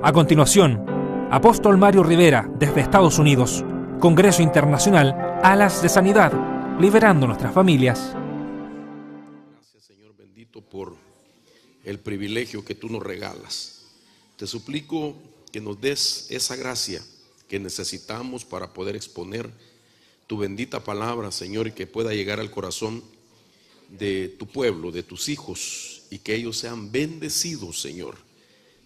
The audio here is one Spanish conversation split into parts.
A continuación, Apóstol Mario Rivera, desde Estados Unidos, Congreso Internacional Alas de Sanidad, liberando nuestras familias. Gracias, Señor bendito, por el privilegio que tú nos regalas. Te suplico que nos des esa gracia que necesitamos para poder exponer tu bendita palabra, Señor, y que pueda llegar al corazón de tu pueblo, de tus hijos, y que ellos sean bendecidos, Señor.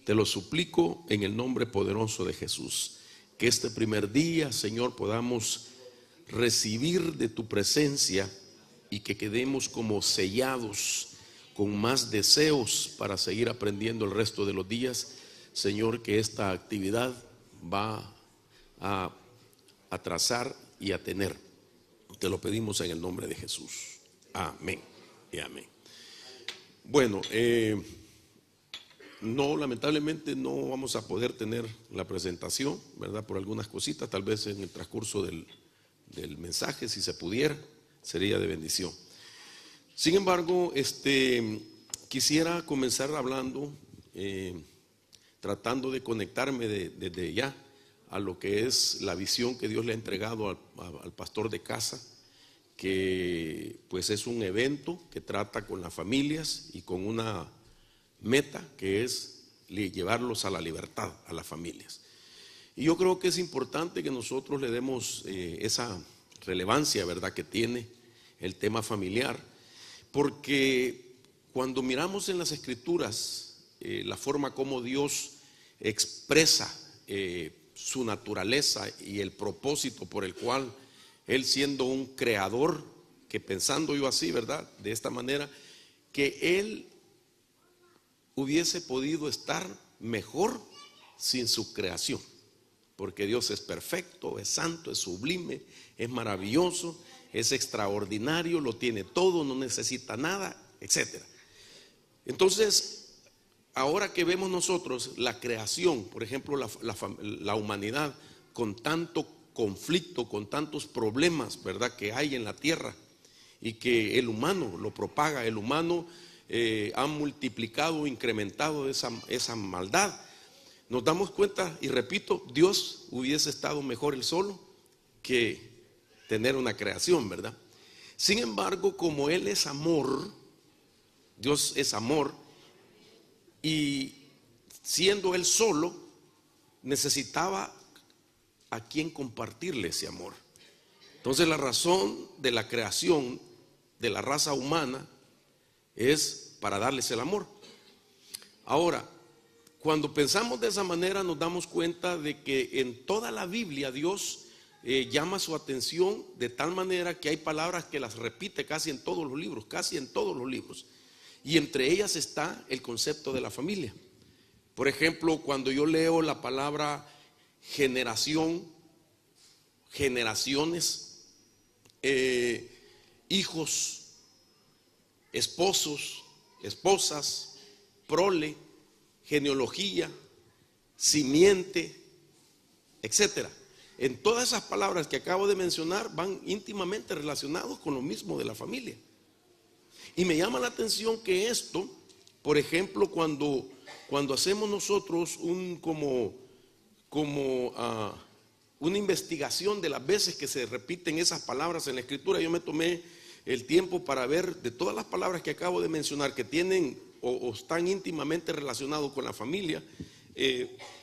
Te lo suplico en el nombre poderoso de Jesús. Que este primer día, Señor, podamos recibir de tu presencia y que quedemos como sellados con más deseos para seguir aprendiendo el resto de los días. Señor, que esta actividad va a trazar y a tener. Te lo pedimos en el nombre de Jesús. Amén y amén. Bueno, no, lamentablemente no vamos a poder tener la presentación, ¿verdad? Por algunas cositas, tal vez en el transcurso del mensaje, si se pudiera, sería de bendición. Sin embargo, quisiera comenzar hablando, tratando de conectarme desde ya a lo que es la visión que Dios le ha entregado al pastor de casa, que pues es un evento que trata con las familias y con una meta que es llevarlos a la libertad a las familias. Y yo creo que es importante que nosotros le demos esa relevancia, ¿verdad?, que tiene el tema familiar, porque cuando miramos en las Escrituras la forma como Dios expresa su naturaleza y el propósito por el cual Él, siendo un creador, que pensando yo así, ¿verdad?, de esta manera, que Él hubiese podido estar mejor sin su creación, porque Dios es perfecto, es santo, es sublime, es maravilloso, es extraordinario, lo tiene todo, no necesita nada, etc. Entonces, ahora que vemos nosotros la creación, por ejemplo, la humanidad, con tanto conflicto, con tantos problemas, ¿verdad?, que hay en la tierra, y que el humano lo propaga, el humano ha multiplicado, incrementado esa maldad. Nos damos cuenta, y repito, Dios hubiese estado mejor él solo que tener una creación, ¿verdad? Sin embargo, como Él es amor, Dios es amor, y siendo Él solo, necesitaba a quien compartirle ese amor. Entonces, la razón de la creación de la raza humana es para darles el amor. Ahora, cuando pensamos de esa manera, nos damos cuenta de que en toda la Biblia Dios llama su atención de tal manera que hay palabras que las repite casi en todos los libros, y entre ellas está el concepto de la familia. Por ejemplo, cuando yo leo la palabra generación, generaciones, hijos, esposos, esposas, prole, genealogía, simiente, etcétera. En todas esas palabras que acabo de mencionar van íntimamente relacionados con lo mismo de la familia. Y me llama la atención que esto, por ejemplo, cuando hacemos nosotros una investigación de las veces que se repiten esas palabras en la Escritura, yo me tomé el tiempo para ver de todas las palabras que acabo de mencionar que tienen o están íntimamente relacionados con la familia,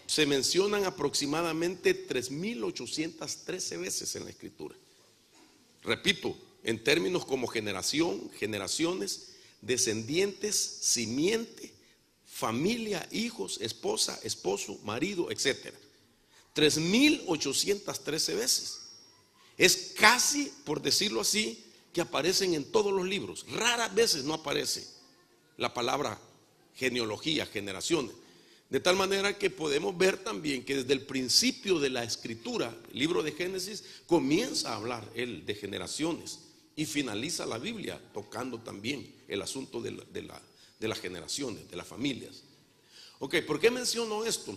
se mencionan aproximadamente 3,813 veces en la Escritura. Repito, en términos como generación, generaciones, descendientes, simiente, familia, hijos, esposa, esposo, marido, etc. 3,813 veces. Es casi, por decirlo así, que aparecen en todos los libros. Raras veces no aparece la palabra genealogía, generaciones. De tal manera que podemos ver también que desde el principio de la Escritura, el libro de Génesis, comienza a hablar él de generaciones y finaliza la Biblia tocando también el asunto de las generaciones, de las familias. Ok, ¿por qué menciono esto?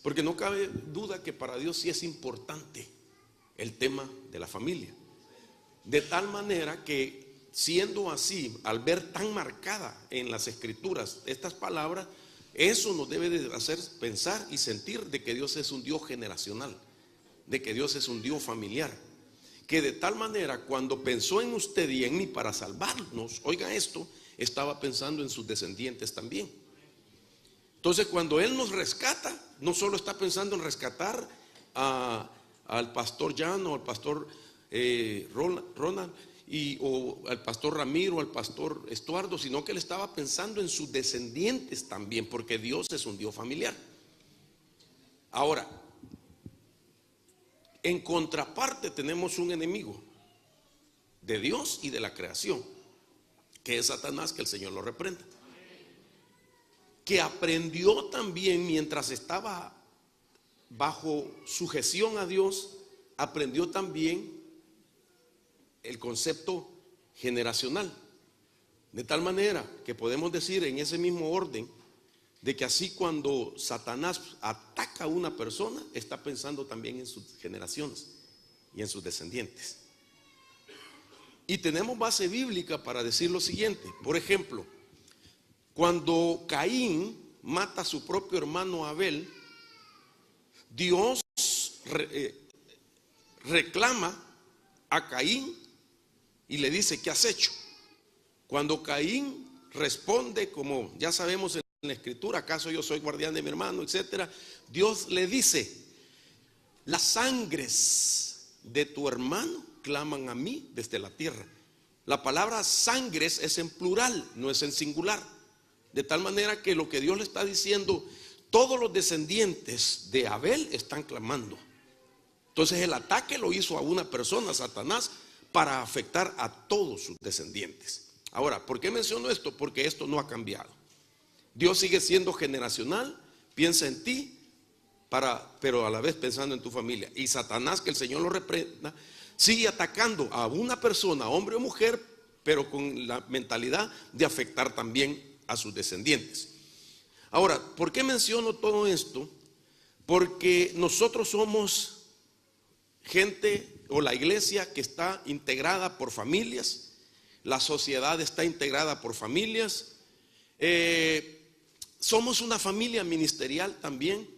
Porque no cabe duda que para Dios sí es importante el tema de la familia. De tal manera que, siendo así, al ver tan marcada en las Escrituras estas palabras, Eso nos debe de hacer pensar y sentir de que Dios es un Dios generacional, de que Dios es un Dios familiar, que de tal manera cuando pensó en usted y en mí para salvarnos, oiga esto, estaba pensando en sus descendientes también. Entonces cuando Él nos rescata, no solo está pensando en rescatar al pastor Jan o al pastor Ronald o al pastor Ramiro o al pastor Estuardo, sino que Él estaba pensando en sus descendientes también, porque Dios es un Dios familiar. Ahora, en contraparte tenemos un enemigo de Dios y de la creación, que es Satanás, que el Señor lo reprenda, que aprendió también mientras estaba bajo sujeción a Dios, aprendió también el concepto generacional, de tal manera que podemos decir en ese mismo orden de que así cuando Satanás ataca a una persona, está pensando también en sus generaciones y en sus descendientes. Y tenemos base bíblica para decir lo siguiente. Por ejemplo, cuando Caín mata a su propio hermano Abel, Dios reclama a Caín y le dice: ¿qué has hecho? Cuando Caín responde, como ya sabemos en la escritura, ¿acaso yo soy guardián de mi hermano?, etcétera, Dios le dice: las sangres de tu hermano claman a mí desde la tierra. La palabra sangres es en plural, no es en singular, de tal manera que lo que Dios le está diciendo, todos los descendientes de Abel están clamando. Entonces el ataque lo hizo a una persona, Satanás, para afectar a todos sus descendientes. Ahora, ¿por qué menciono esto? Porque esto no ha cambiado. Dios sigue siendo generacional, piensa en ti, pero a la vez pensando en tu familia. Y Satanás, que el Señor lo reprenda, sigue atacando a una persona, hombre o mujer, pero con la mentalidad de afectar también a sus descendientes. Ahora, ¿por qué menciono todo esto? Porque nosotros somos gente, o la iglesia, que está integrada por familias. La sociedad está integrada por familias. Somos una familia ministerial también,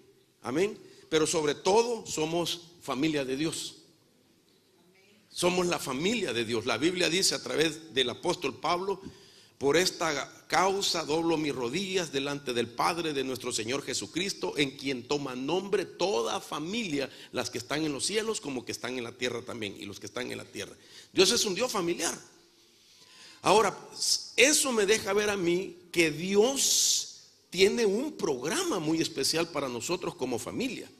amén. Pero sobre todo somos familia de Dios. Somos la familia de Dios. La Biblia dice a través del apóstol Pablo: por esta causa doblo mis rodillas delante del Padre de nuestro Señor Jesucristo, en quien toma nombre toda familia, las que están en los cielos como que están en la tierra también, y los que están en la tierra. Dios es un Dios familiar. Ahora, eso me deja ver a mí que Dios tiene un programa muy especial para nosotros como familia.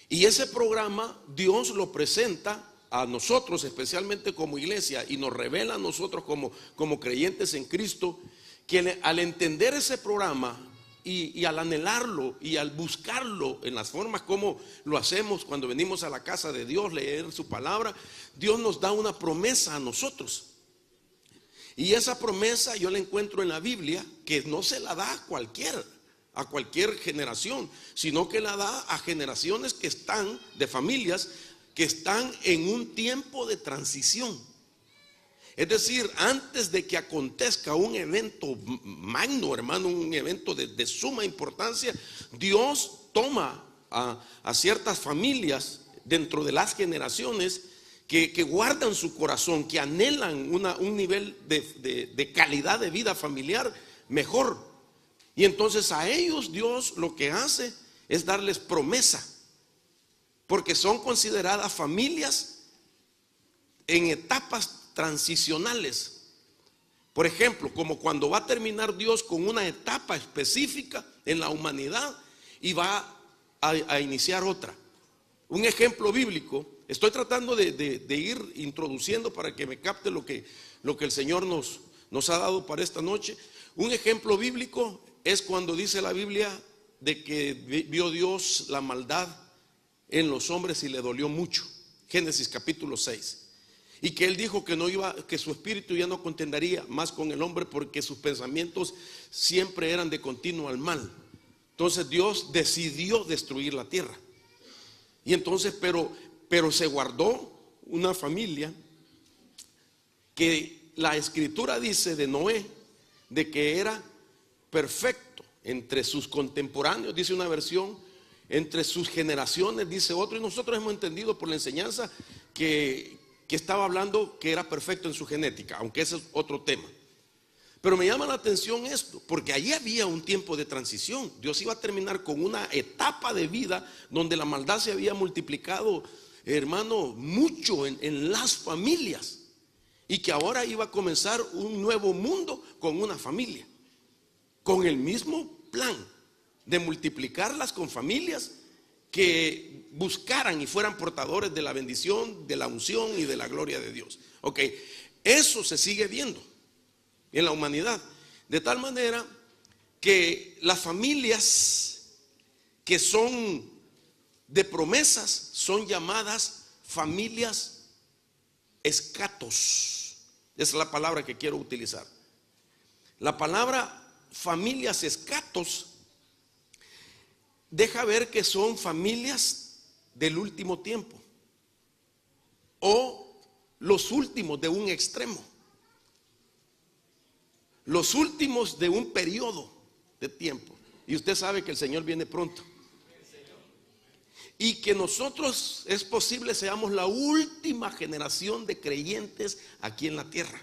Y ese programa Dios lo presenta a nosotros, especialmente como iglesia, y nos revela a nosotros como creyentes en Cristo, que al entender ese programa y al anhelarlo y al buscarlo en las formas como lo hacemos cuando venimos a la casa de Dios, leer su palabra, Dios nos da una promesa a nosotros. Y esa promesa yo la encuentro en la Biblia, que no se la da a cualquier generación, sino que la da a generaciones que están, de familias que están en un tiempo de transición. Es decir, antes de que acontezca un evento magno, hermano, un evento de suma importancia, Dios toma a ciertas familias dentro de las generaciones que guardan su corazón, que anhelan un nivel de calidad de vida familiar mejor. Y entonces a ellos Dios lo que hace es darles promesa, porque son consideradas familias en etapas transicionales. Por ejemplo, como cuando va a terminar Dios con una etapa específica en la humanidad y va a iniciar otra. Un ejemplo bíblico, estoy tratando de ir introduciendo para que me capte lo que el Señor nos ha dado para esta noche. Un ejemplo bíblico es cuando dice la Biblia de que vio Dios la maldad en los hombres y le dolió mucho. Génesis capítulo 6. Y que él dijo que su espíritu ya no contendería más con el hombre, porque sus pensamientos siempre eran de continuo al mal. Entonces Dios decidió destruir la tierra. Y entonces, pero se guardó una familia que la escritura dice de Noé, de que era perfecto entre sus contemporáneos, dice una versión, entre sus generaciones, dice otro, y nosotros hemos entendido por la enseñanza que estaba hablando que era perfecto en su genética, aunque ese es otro tema. Pero me llama la atención esto, porque allí había un tiempo de transición. Dios iba a terminar con una etapa de vida donde la maldad se había multiplicado, hermano, mucho en las familias, y que ahora iba a comenzar un nuevo mundo con una familia, con el mismo plan de multiplicarlas con familias que buscaran y fueran portadores de la bendición, de la unción y de la gloria de Dios. Ok, eso se sigue viendo en la humanidad, de tal manera que las familias que son de promesas son llamadas familias escatos. Esa es la palabra que quiero utilizar. La palabra familias escatos deja ver que son familias del último tiempo o los últimos de un extremo, los últimos de un periodo de tiempo. Y usted sabe que el Señor viene pronto y que nosotros es posible seamos la última generación de creyentes aquí en la tierra,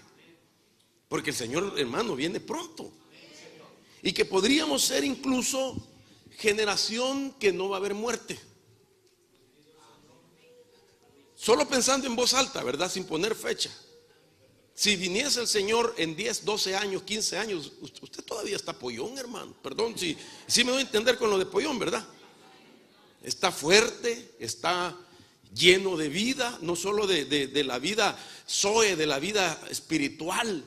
porque el Señor, hermano, viene pronto, y que podríamos ser incluso generación que no va a haber muerte. Solo pensando en voz alta, ¿verdad? Sin poner fecha. Si viniese el Señor en 10, 12 años, 15 años, usted todavía está pollón, hermano. Perdón, si me doy a entender con lo de pollón, ¿verdad? Está fuerte, está lleno de vida, no solo de la vida zoe, de la vida espiritual,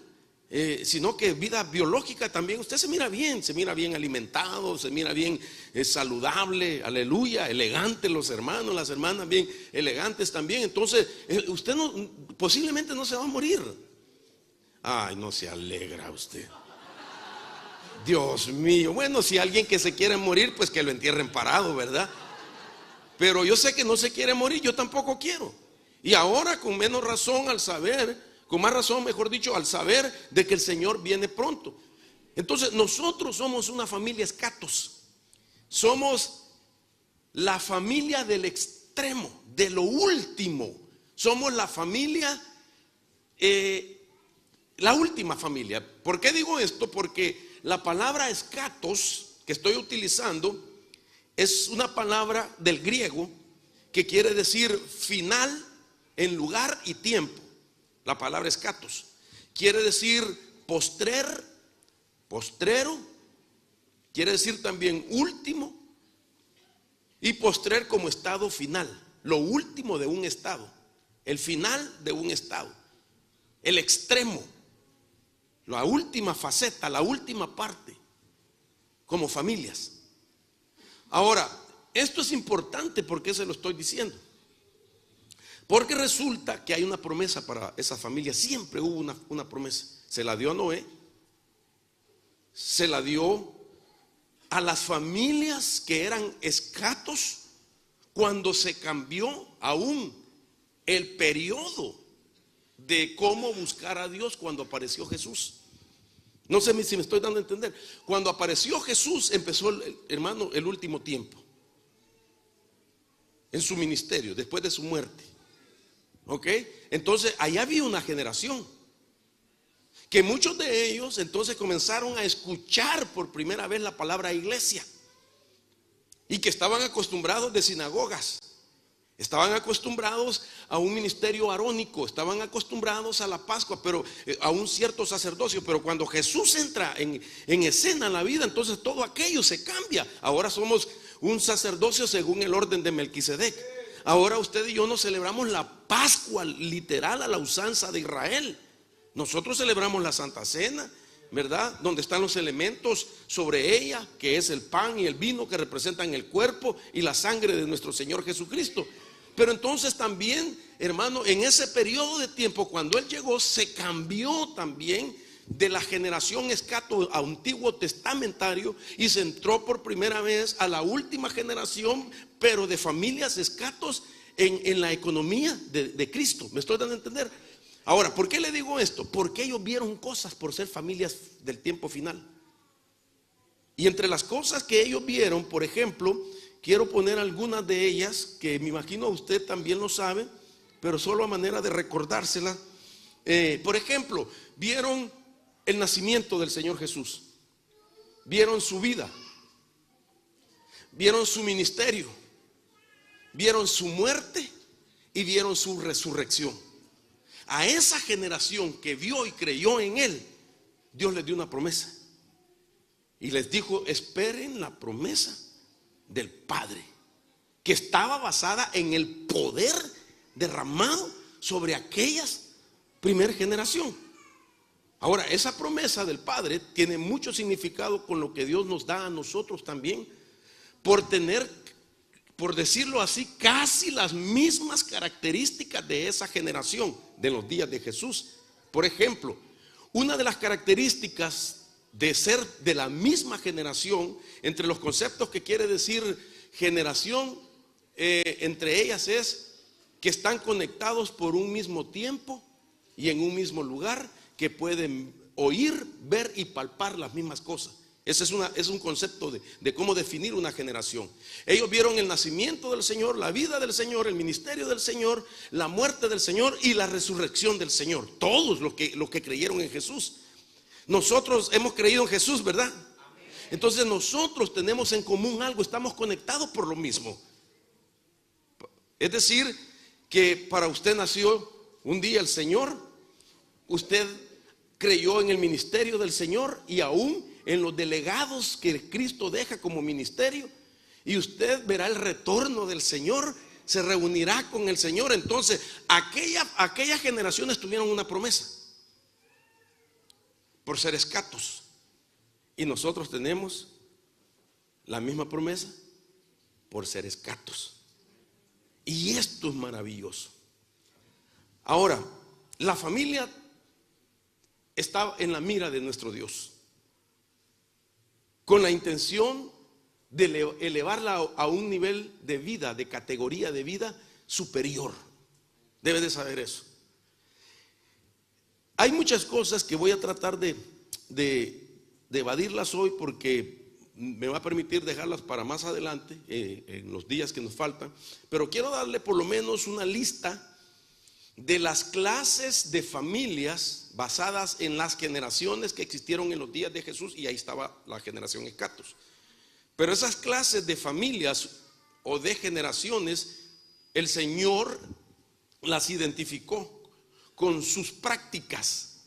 sino que vida biológica también. Usted se mira bien alimentado, se mira bien saludable, aleluya, elegante los hermanos, las hermanas bien elegantes también. Entonces usted posiblemente no se va a morir. Ay, no se alegra usted. Dios mío, bueno, si alguien que se quiere morir, pues que lo entierren parado, ¿verdad? Pero yo sé que no se quiere morir, yo tampoco quiero. Y ahora con menos razón al saber, con más razón, mejor dicho, al saber de que el Señor viene pronto. Entonces nosotros somos una familia escatos. Somos la familia del extremo, de lo último. Somos la familia, la última familia. ¿Por qué digo esto? Porque la palabra escatos que estoy utilizando es una palabra del griego que quiere decir final en lugar y tiempo. La palabra escatos quiere decir postrero, quiere decir también último, y postrer como estado final, lo último de un estado, el final de un estado, el extremo, la última faceta, la última parte, como familias. Ahora, esto es importante. ¿Por qué se lo estoy diciendo? Porque resulta que hay una promesa para esa familia. Siempre hubo una promesa. Se la dio a Noé, se la dio a las familias que eran escatos cuando se cambió aún el periodo de cómo buscar a Dios cuando apareció Jesús. No sé si me estoy dando a entender. Cuando apareció Jesús empezó, hermano, el último tiempo en su ministerio, después de su muerte. ¿Ok? Entonces allá había una generación que muchos de ellos entonces comenzaron a escuchar por primera vez la palabra iglesia, y que estaban acostumbrados de sinagogas, estaban acostumbrados a un ministerio arónico, estaban acostumbrados a la Pascua, pero a un cierto sacerdocio. Pero cuando Jesús entra en escena en la vida, entonces todo aquello se cambia. Ahora somos un sacerdocio según el orden de Melquisedec. Ahora usted y yo no celebramos la Pascua literal a la usanza de Israel. Nosotros celebramos la Santa Cena, ¿verdad? Donde están los elementos sobre ella, que es el pan y el vino, que representan el cuerpo y la sangre de nuestro Señor Jesucristo. Pero entonces también, hermano, en ese periodo de tiempo, cuando Él llegó, se cambió también de la generación escato antiguo testamentario, y se entró por primera vez a la última generación, pero de familias escatos en la economía de Cristo. ¿Me estoy dando a entender? Ahora, ¿por qué le digo esto? Porque ellos vieron cosas por ser familias del tiempo final. Y entre las cosas que ellos vieron, por ejemplo, quiero poner algunas de ellas que me imagino usted también lo sabe, pero solo a manera de recordársela. Por ejemplo, vieron el nacimiento del Señor Jesús, vieron su vida, vieron su ministerio, vieron su muerte y vieron su resurrección. A esa generación que vio y creyó en Él, Dios les dio una promesa y les dijo: esperen la promesa del Padre, que estaba basada en el poder derramado sobre aquellas primera generación. Ahora, esa promesa del Padre tiene mucho significado con lo que Dios nos da a nosotros también, por tener, por decirlo así, casi las mismas características de esa generación de los días de Jesús. Por ejemplo, una de las características de ser de la misma generación, entre los conceptos que quiere decir generación, entre ellas es que están conectados por un mismo tiempo y en un mismo lugar, que pueden oír, ver y palpar las mismas cosas. Ese es un concepto de cómo definir una generación. Ellos vieron el nacimiento del Señor, la vida del Señor, el ministerio del Señor, la muerte del Señor y la resurrección del Señor. Todos los que creyeron en Jesús. Nosotros hemos creído en Jesús, ¿verdad? Entonces nosotros tenemos en común algo, estamos conectados por lo mismo. Es decir, que para usted nació un día el Señor, usted creyó en el ministerio del Señor y aún en los delegados que Cristo deja como ministerio, y usted verá el retorno del Señor, se reunirá con el Señor. Entonces aquellas generaciones tuvieron una promesa por ser escatos, y nosotros tenemos la misma promesa por ser escatos, y esto es maravilloso. Ahora, la familia está en la mira de nuestro Dios, con la intención de elevarla a un nivel de vida, de categoría de vida superior. Debe de saber eso. Hay muchas cosas que voy a tratar de evadirlas hoy, porque me va a permitir dejarlas para más adelante, en los días que nos faltan. Pero quiero darle por lo menos una lista de las clases de familias basadas en las generaciones que existieron en los días de Jesús, y ahí estaba la generación escatos. Pero esas clases de familias o de generaciones, el Señor las identificó con sus prácticas.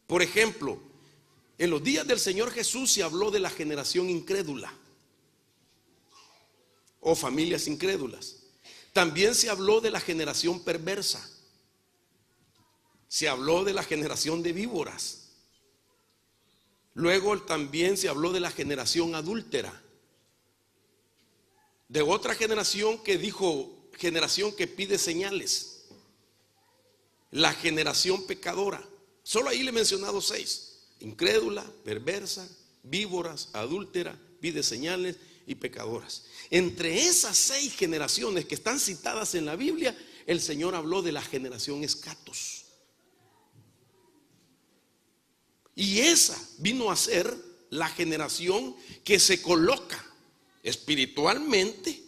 Por ejemplo, en los días del Señor Jesús se habló de la generación incrédula o familias incrédulas. También se habló de la generación perversa. Se habló de la generación de víboras. Luego también se habló de la generación adúltera. De otra generación que dijo, generación que pide señales. La generación pecadora. Solo ahí le he mencionado 6: incrédula, perversa, víboras, adúltera, pide señales y pecadoras. Entre esas 6 generaciones que están citadas en la Biblia, el Señor habló de la generación escatos. Y esa vino a ser la generación que se coloca espiritualmente,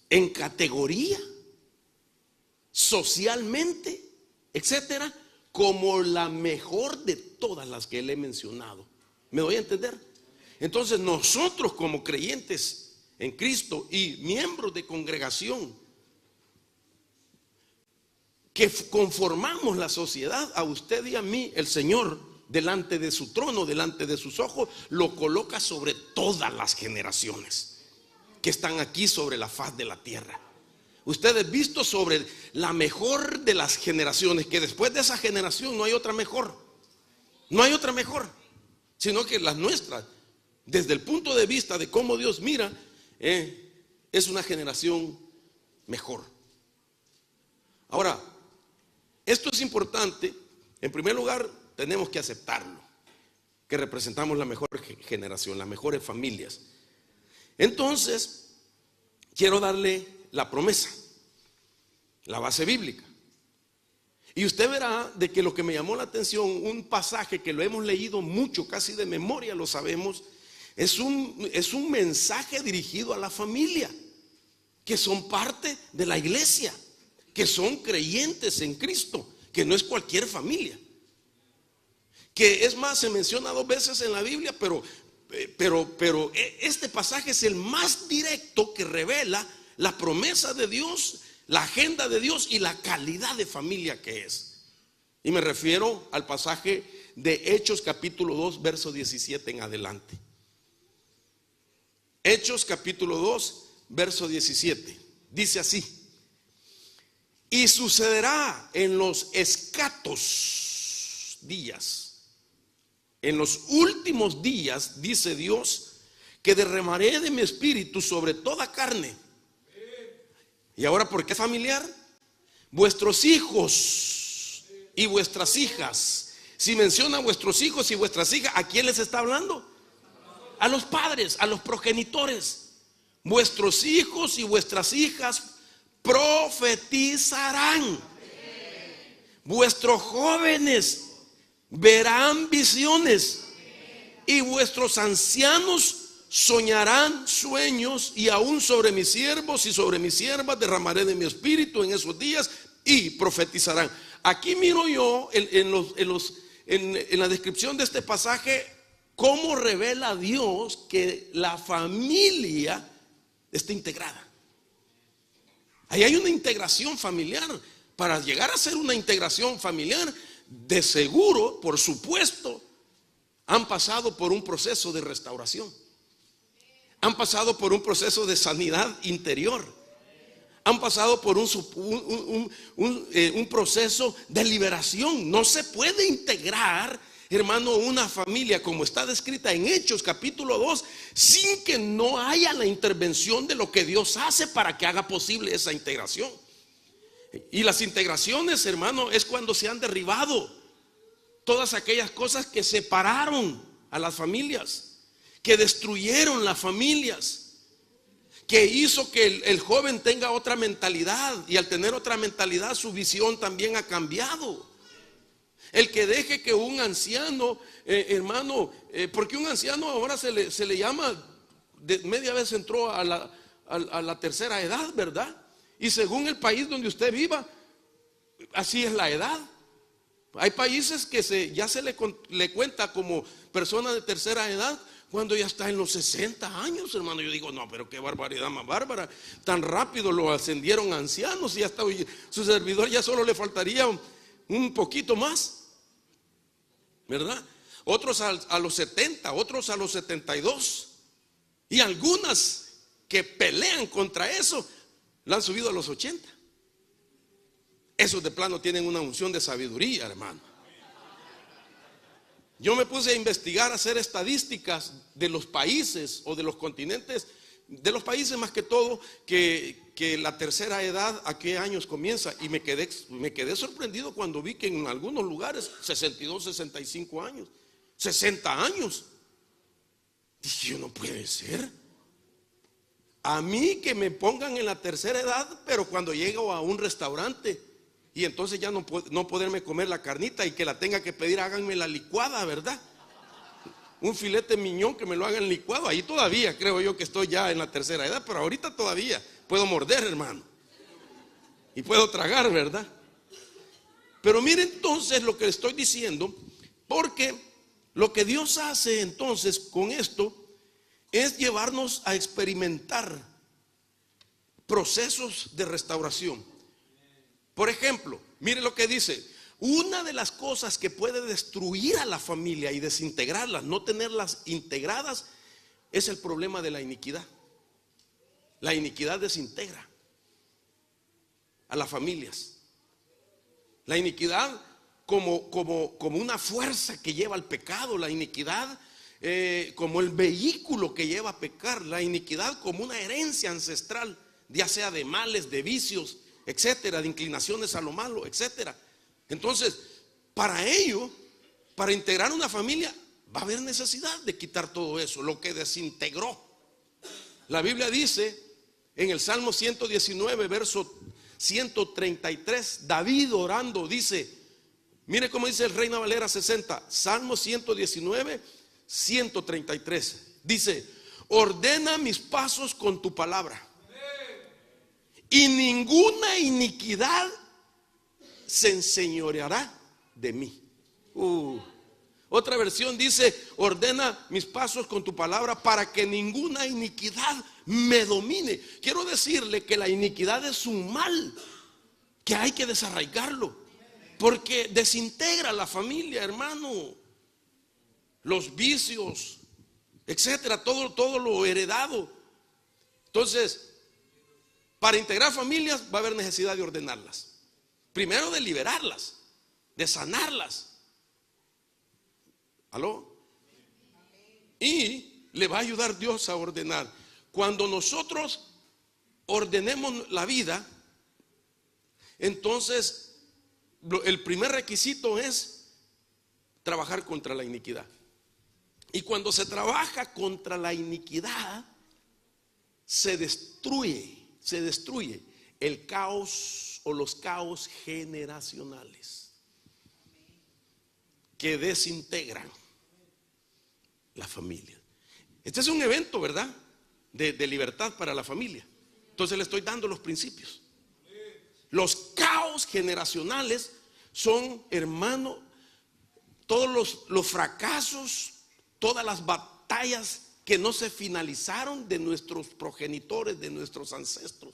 en categoría, socialmente, etcétera, como la mejor de todas las que le he mencionado. ¿Me doy a entender? Entonces nosotros, como creyentes en Cristo y miembros de congregación que conformamos la sociedad, a usted y a mí, el Señor, delante de su trono, delante de sus ojos, lo coloca sobre todas las generaciones que están aquí sobre la faz de la tierra. Usted es visto sobre la mejor de las generaciones, que después de esa generación no hay otra mejor. No hay otra mejor, sino que las nuestras, desde el punto de vista de cómo Dios mira, es una generación mejor. Ahora, esto es importante. En primer lugar, tenemos que aceptarlo, que representamos la mejor generación, las mejores familias. Entonces, quiero darle la promesa, la base bíblica. Y usted verá de que lo que me llamó la atención, un pasaje que lo hemos leído mucho, casi de memoria lo sabemos, es un mensaje dirigido a la familia, que son parte de la iglesia, que son creyentes en Cristo, que no es cualquier familia. Que es más, se menciona 2 veces en la Biblia, pero este pasaje es el más directo que revela la promesa de Dios, la agenda de Dios y la calidad de familia que es. Y me refiero al pasaje de Hechos capítulo 2, verso 17 en adelante. Hechos capítulo 2, verso 17. Dice así: y sucederá en los escatos días, en los últimos días, dice Dios, que derramaré de mi espíritu sobre toda carne. Y ahora, ¿por qué familiar? Vuestros hijos y vuestras hijas. Si menciona vuestros hijos y vuestras hijas, ¿a quién les está hablando? A los padres, a los progenitores. Vuestros hijos y vuestras hijas profetizarán. Vuestros jóvenes verán visiones y vuestros ancianos soñarán sueños, y aún sobre mis siervos y sobre mis siervas derramaré de mi espíritu en esos días y profetizarán. Aquí miro yo en la descripción de este pasaje cómo revela Dios que la familia está integrada. Ahí hay una integración familiar. Para llegar a ser una integración familiar, de seguro, por supuesto, han pasado por un proceso de restauración. Han pasado por un proceso de sanidad interior. Han pasado por un proceso de liberación. No se puede integrar, hermano, una familia como está descrita en Hechos capítulo 2 sin que no haya la intervención de lo que Dios hace para que haga posible esa integración. Y las integraciones, hermano, es cuando se han derribado todas aquellas cosas que separaron a las familias, que destruyeron las familias, que hizo que el joven tenga otra mentalidad, y al tener otra mentalidad su visión también ha cambiado. El que deje que un anciano, hermano, porque un anciano ahora se le llama, de media vez entró a la tercera edad, ¿verdad? Y según el país donde usted viva, así es la edad. Hay países que ya se le cuenta como persona de tercera edad cuando ya está en los 60 años, hermano. Yo digo, no, pero qué barbaridad más bárbara. Tan rápido lo ascendieron a ancianos y ya está, su servidor ya solo le faltaría un poquito más, ¿verdad? Otros a los 70, otros a los 72. Y algunas que pelean contra eso la han subido a los 80. Esos de plano tienen una unción de sabiduría, hermano. Yo me puse a investigar, a hacer estadísticas de los países o de los continentes, de los países más que todo, que la tercera edad a qué años comienza. Y me quedé sorprendido cuando vi que en algunos lugares 62, 65 años, 60 años. Dije yo, no puede ser. A mí que me pongan en la tercera edad, pero cuando llego a un restaurante y entonces ya no poderme comer la carnita y que la tenga que pedir, háganme la licuada, ¿verdad? Un filete miñón que me lo hagan licuado. Ahí todavía creo yo que estoy ya en la tercera edad, pero ahorita todavía puedo morder, hermano, y puedo tragar, ¿verdad? Pero mire entonces lo que le estoy diciendo, porque lo que Dios hace entonces con esto es llevarnos a experimentar procesos de restauración. Por ejemplo, mire lo que dice: una de las cosas que puede destruir a la familia y desintegrarlas, no tenerlas integradas, es el problema de la iniquidad. La iniquidad desintegra a las familias. La iniquidad como una fuerza que lleva al pecado, la iniquidad como el vehículo que lleva a pecar, la iniquidad como una herencia ancestral, ya sea de males, de vicios, etcétera, de inclinaciones a lo malo, etcétera. Entonces, para ello, para integrar una familia, va a haber necesidad de quitar todo eso, lo que desintegró. La Biblia dice en el Salmo 119, verso 133, David orando dice, mire cómo dice el Reina Valera 60, Salmo 119, 133. Dice, ordena mis pasos con tu palabra, y ninguna iniquidad se enseñoreará de mí. Otra versión dice, ordena mis pasos con tu palabra para que ninguna iniquidad me domine. Quiero decirle que la iniquidad es un mal que hay que desarraigarlo, porque desintegra la familia, hermano. Los vicios, etcétera, todo lo heredado. Entonces, para integrar familias va a haber necesidad de ordenarlas. Primero de liberarlas, de sanarlas. ¿Aló? Y le va a ayudar Dios a ordenar. Cuando nosotros ordenemos la vida, entonces el primer requisito es trabajar contra la iniquidad. Y cuando se trabaja contra la iniquidad, se destruye el caos o los caos generacionales que desintegran la familia. Este es un evento, ¿verdad?, de libertad para la familia. Entonces le estoy dando los principios. Los caos generacionales son, hermano, todos los fracasos, todas las batallas que no se finalizaron de nuestros progenitores, de nuestros ancestros.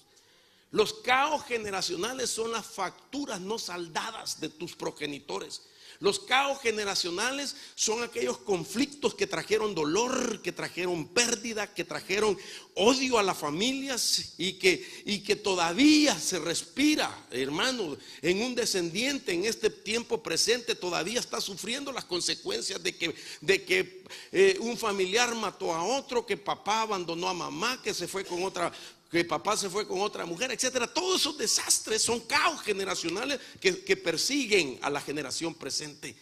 Los caos generacionales son las facturas no saldadas de tus progenitores. Los caos generacionales son aquellos conflictos que trajeron dolor, que trajeron pérdida, que trajeron odio a las familias y que todavía se respira, hermano, en un descendiente en este tiempo presente. Todavía está sufriendo las consecuencias de que un familiar mató a otro, que papá abandonó a mamá, que papá se fue con otra mujer, etcétera. Todos esos desastres son caos generacionales que persiguen a la generación presente.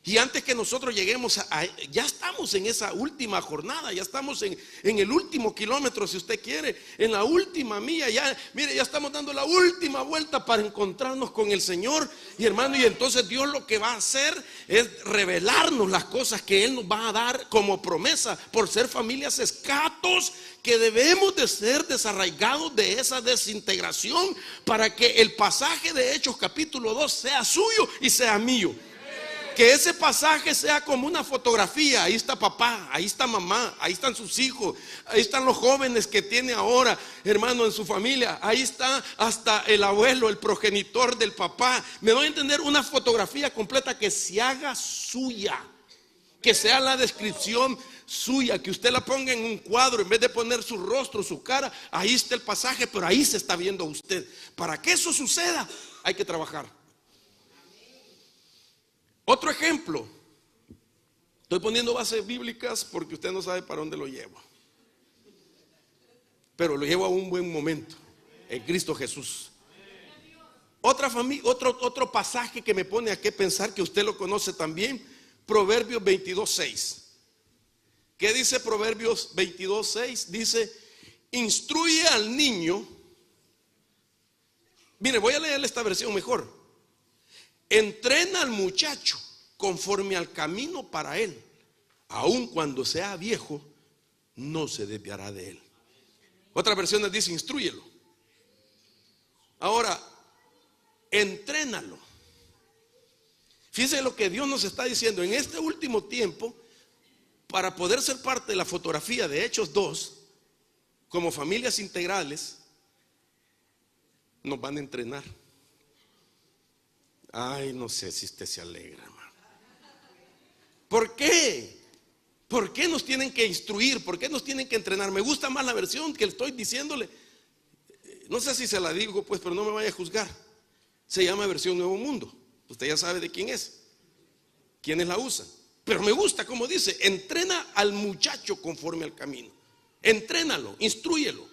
Y antes que nosotros lleguemos ya estamos en esa última jornada, ya estamos en el último kilómetro, si usted quiere, en la última milla. Ya estamos dando la última vuelta para encontrarnos con el Señor. Y hermano, y entonces Dios lo que va a hacer es revelarnos las cosas que Él nos va a dar como promesa, por ser familias escatos, que debemos de ser desarraigados de esa desintegración, para que el pasaje de Hechos capítulo 2 sea suyo y sea mío. Que ese pasaje sea como una fotografía. Ahí está papá, ahí está mamá, ahí están sus hijos, ahí están los jóvenes que tiene ahora, hermano, en su familia. Ahí está hasta el abuelo, el progenitor del papá. Me doy a entender, una fotografía completa que se haga suya, que sea la descripción suya, que usted la ponga en un cuadro en vez de poner su rostro, su cara. Ahí está el pasaje, pero ahí se está viendo usted. Para que eso suceda, hay que trabajar. Otro ejemplo, estoy poniendo bases bíblicas porque usted no sabe para dónde lo llevo, pero lo llevo a un buen momento en Cristo Jesús. Otro pasaje que me pone a qué pensar, que usted lo conoce también, Proverbios 22:6. ¿Qué dice Proverbios 22:6? Dice, instruye al niño. Mire, voy a leerle esta versión mejor. Entrena al muchacho conforme al camino para él, aun cuando sea viejo, no se desviará de él. Otra versión dice, instrúyelo. Ahora, entrénalo. Fíjense lo que Dios nos está diciendo en este último tiempo. Para poder ser parte de la fotografía de Hechos 2, como familias integrales, nos van a entrenar. Ay, no sé si usted se alegra, hermano. ¿Por qué? ¿Por qué nos tienen que instruir? ¿Por qué nos tienen que entrenar? Me gusta más la versión que le estoy diciéndole. No sé si se la digo, pues, pero no me vaya a juzgar. Se llama versión Nuevo Mundo. Usted ya sabe de quién es, quiénes la usan. Pero me gusta como dice, entrena al muchacho conforme al camino. Entrénalo, instrúyelo.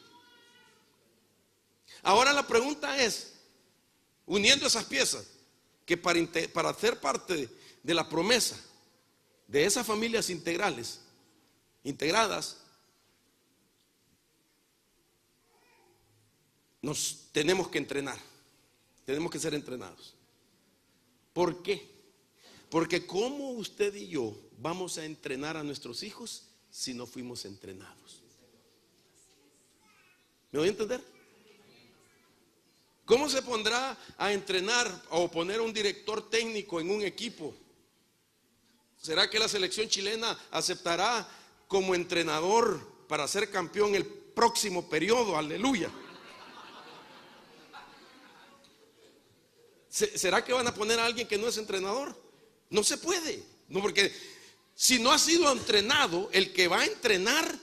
Ahora la pregunta es, uniendo esas piezas, que para ser parte de la promesa de esas familias integradas, nos tenemos que entrenar, tenemos que ser entrenados. ¿Por qué? Porque ¿cómo usted y yo vamos a entrenar a nuestros hijos si no fuimos entrenados. ¿Me voy a entender? ¿Cómo se pondrá a entrenar o poner a un director técnico en un equipo? ¿Será que la selección chilena aceptará como entrenador para ser campeón el próximo periodo? Aleluya. ¿Será que van a poner a alguien que no es entrenador? No se puede. No, porque si no ha sido entrenado, el que va a entrenar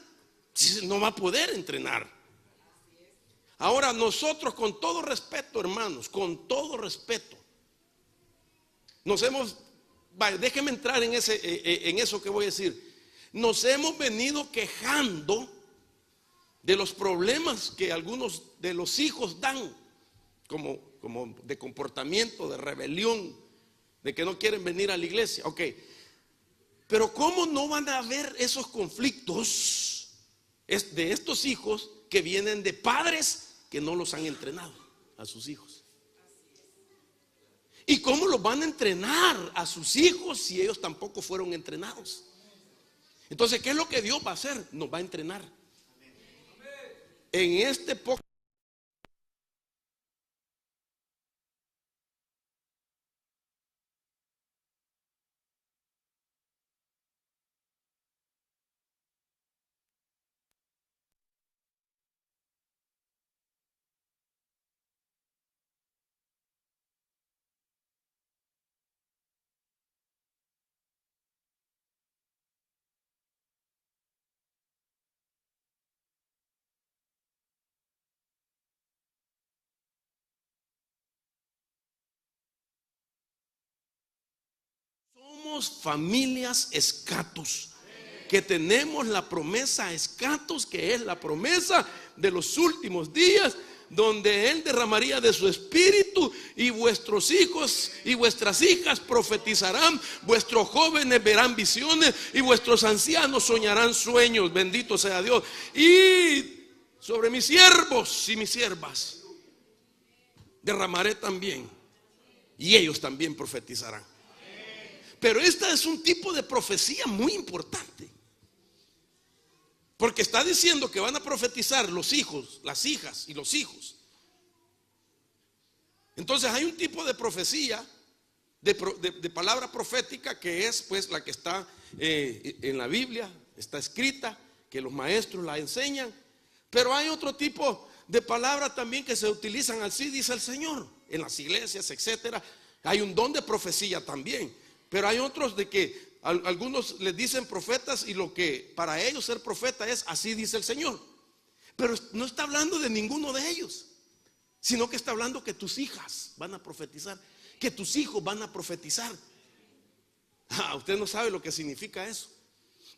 no va a poder entrenar. Ahora nosotros, con todo respeto, hermanos, con todo respeto, déjenme entrar en eso que voy a decir. Nos hemos venido quejando de los problemas que algunos de los hijos dan, como de comportamiento, de rebelión, de que no quieren venir a la iglesia. Ok, pero ¿cómo no van a haber esos conflictos de estos hijos que vienen de padres que no los han entrenado a sus hijos? ¿Y cómo los van a entrenar a sus hijos si ellos tampoco fueron entrenados? Entonces, ¿qué es lo que Dios va a hacer? Nos va a entrenar. En este poco somos familias escatos, que tenemos la promesa escatos, que es la promesa de los últimos días, donde Él derramaría de su espíritu, y vuestros hijos y vuestras hijas profetizarán, vuestros jóvenes verán visiones y vuestros ancianos soñarán sueños. Bendito sea Dios. Y sobre mis siervos y mis siervas derramaré también, y ellos también profetizarán. Pero esta es un tipo de profecía muy importante, porque está diciendo que van a profetizar los hijos, las hijas y los hijos. Entonces hay un tipo de profecía, de palabra profética, que es pues la que está en la Biblia, está escrita, que los maestros la enseñan. Pero hay otro tipo de palabra también que se utilizan, así dice el Señor, en las iglesias, etcétera. Hay un don de profecía también. Pero hay otros de que algunos les dicen profetas, y lo que para ellos ser profeta es así dice el Señor. Pero no está hablando de ninguno de ellos, sino que está hablando que tus hijas van a profetizar, que tus hijos van a profetizar. Usted no sabe lo que significa eso.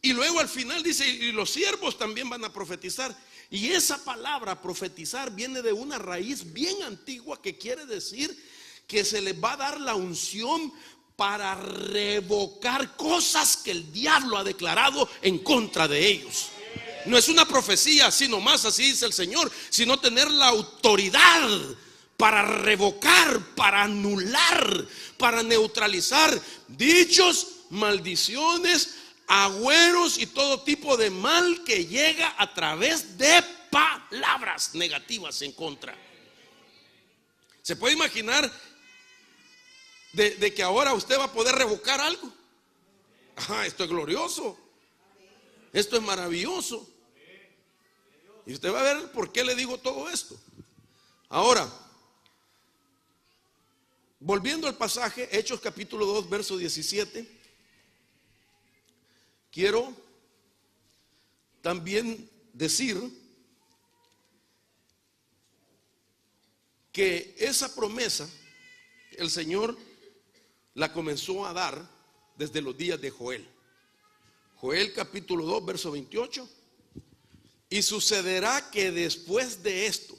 Y luego al final dice, y los siervos también van a profetizar. Y esa palabra profetizar viene de una raíz bien antigua, que quiere decir que se les va a dar la unción para revocar cosas que el diablo ha declarado en contra de ellos. No es una profecía así nomás, así dice el Señor, sino tener la autoridad para revocar, para anular, para neutralizar dichos, maldiciones, agüeros y todo tipo de mal que llega a través de palabras negativas en contra. ¿Se puede imaginar de que ahora usted va a poder revocar algo? Esto es glorioso, esto es maravilloso. Y usted va a ver por qué le digo todo esto. Ahora, volviendo al pasaje, Hechos capítulo 2, verso 17, quiero también decir que esa promesa el Señor la comenzó a dar desde los días de Joel. Joel capítulo 2, verso 28. Y sucederá que después de esto,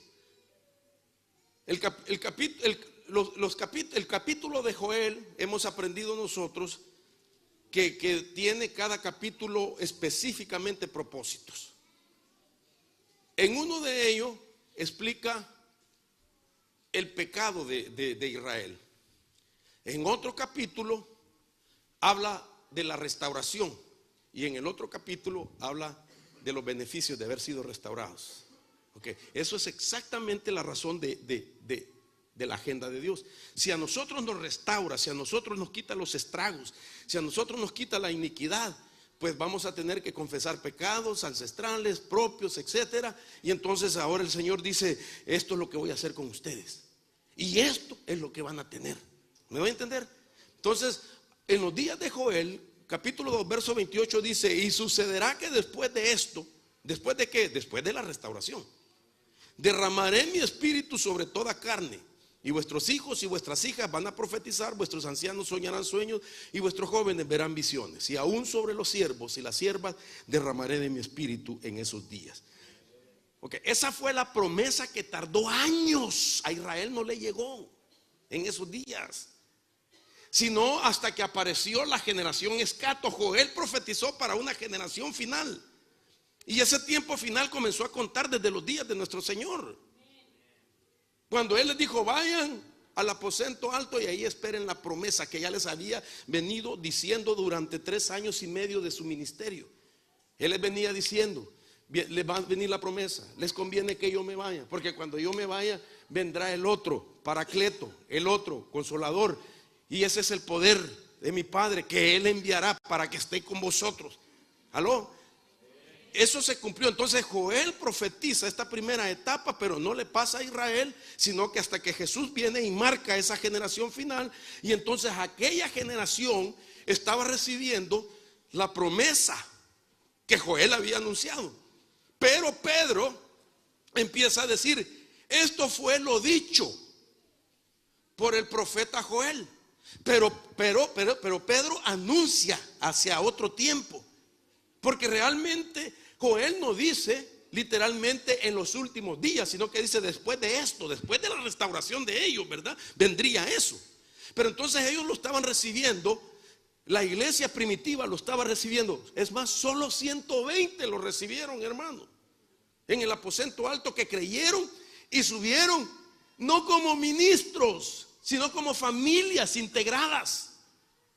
el capítulo de Joel, hemos aprendido nosotros que tiene cada capítulo específicamente propósitos. En uno de ellos explica el pecado de Israel. En otro capítulo habla de la restauración. y en el otro capítulo habla de los beneficios de haber sido restaurados. Okay. Eso es exactamente la razón de la agenda de Dios. Si a nosotros nos restaura, si a nosotros nos quita los estragos, si a nosotros nos quita la iniquidad, pues vamos a tener que confesar pecados ancestrales, propios, etcétera. Y entonces ahora el Señor dice: esto es lo que voy a hacer con ustedes, y esto es lo que van a tener. ¿Me voy a entender? Entonces, en los días de Joel, capítulo 2, verso 28 dice: y sucederá que después de esto, ¿después de qué? Después de la restauración, derramaré mi espíritu sobre toda carne, y vuestros hijos y vuestras hijas van a profetizar, vuestros ancianos soñarán sueños, y vuestros jóvenes verán visiones, y aún sobre los siervos y las siervas derramaré de mi espíritu en esos días. Okay. Esa fue la promesa que tardó años. A Israel no le llegó en esos días, sino hasta que apareció la generación escato. Joel profetizó para una generación final, y ese tiempo final comenzó a contar desde los días de nuestro Señor, cuando Él les dijo: vayan al aposento alto y ahí esperen la promesa que ya les había venido diciendo durante 3 años y medio de su ministerio. Él les venía diciendo: les va a venir la promesa, les conviene que yo me vaya, porque cuando yo me vaya vendrá el otro Paracleto, el otro Consolador, y ese es el poder de mi Padre que Él enviará para que esté con vosotros. ¿Aló? Eso se cumplió. Entonces Joel profetiza esta primera etapa, pero no le pasa a Israel, sino que hasta que Jesús viene y marca esa generación final. Y entonces aquella generación estaba recibiendo la promesa que Joel había anunciado. Pero Pedro empieza a decir: esto fue lo dicho por el profeta Joel. Pero Pedro anuncia hacia otro tiempo, porque realmente Joel no dice literalmente en los últimos días, sino que dice después de esto, después de la restauración de ellos, ¿verdad? Vendría eso. Pero entonces ellos lo estaban recibiendo, la iglesia primitiva lo estaba recibiendo. Es más, solo 120 lo recibieron, hermano, en el aposento alto, que creyeron y subieron, no como ministros, sino como familias integradas.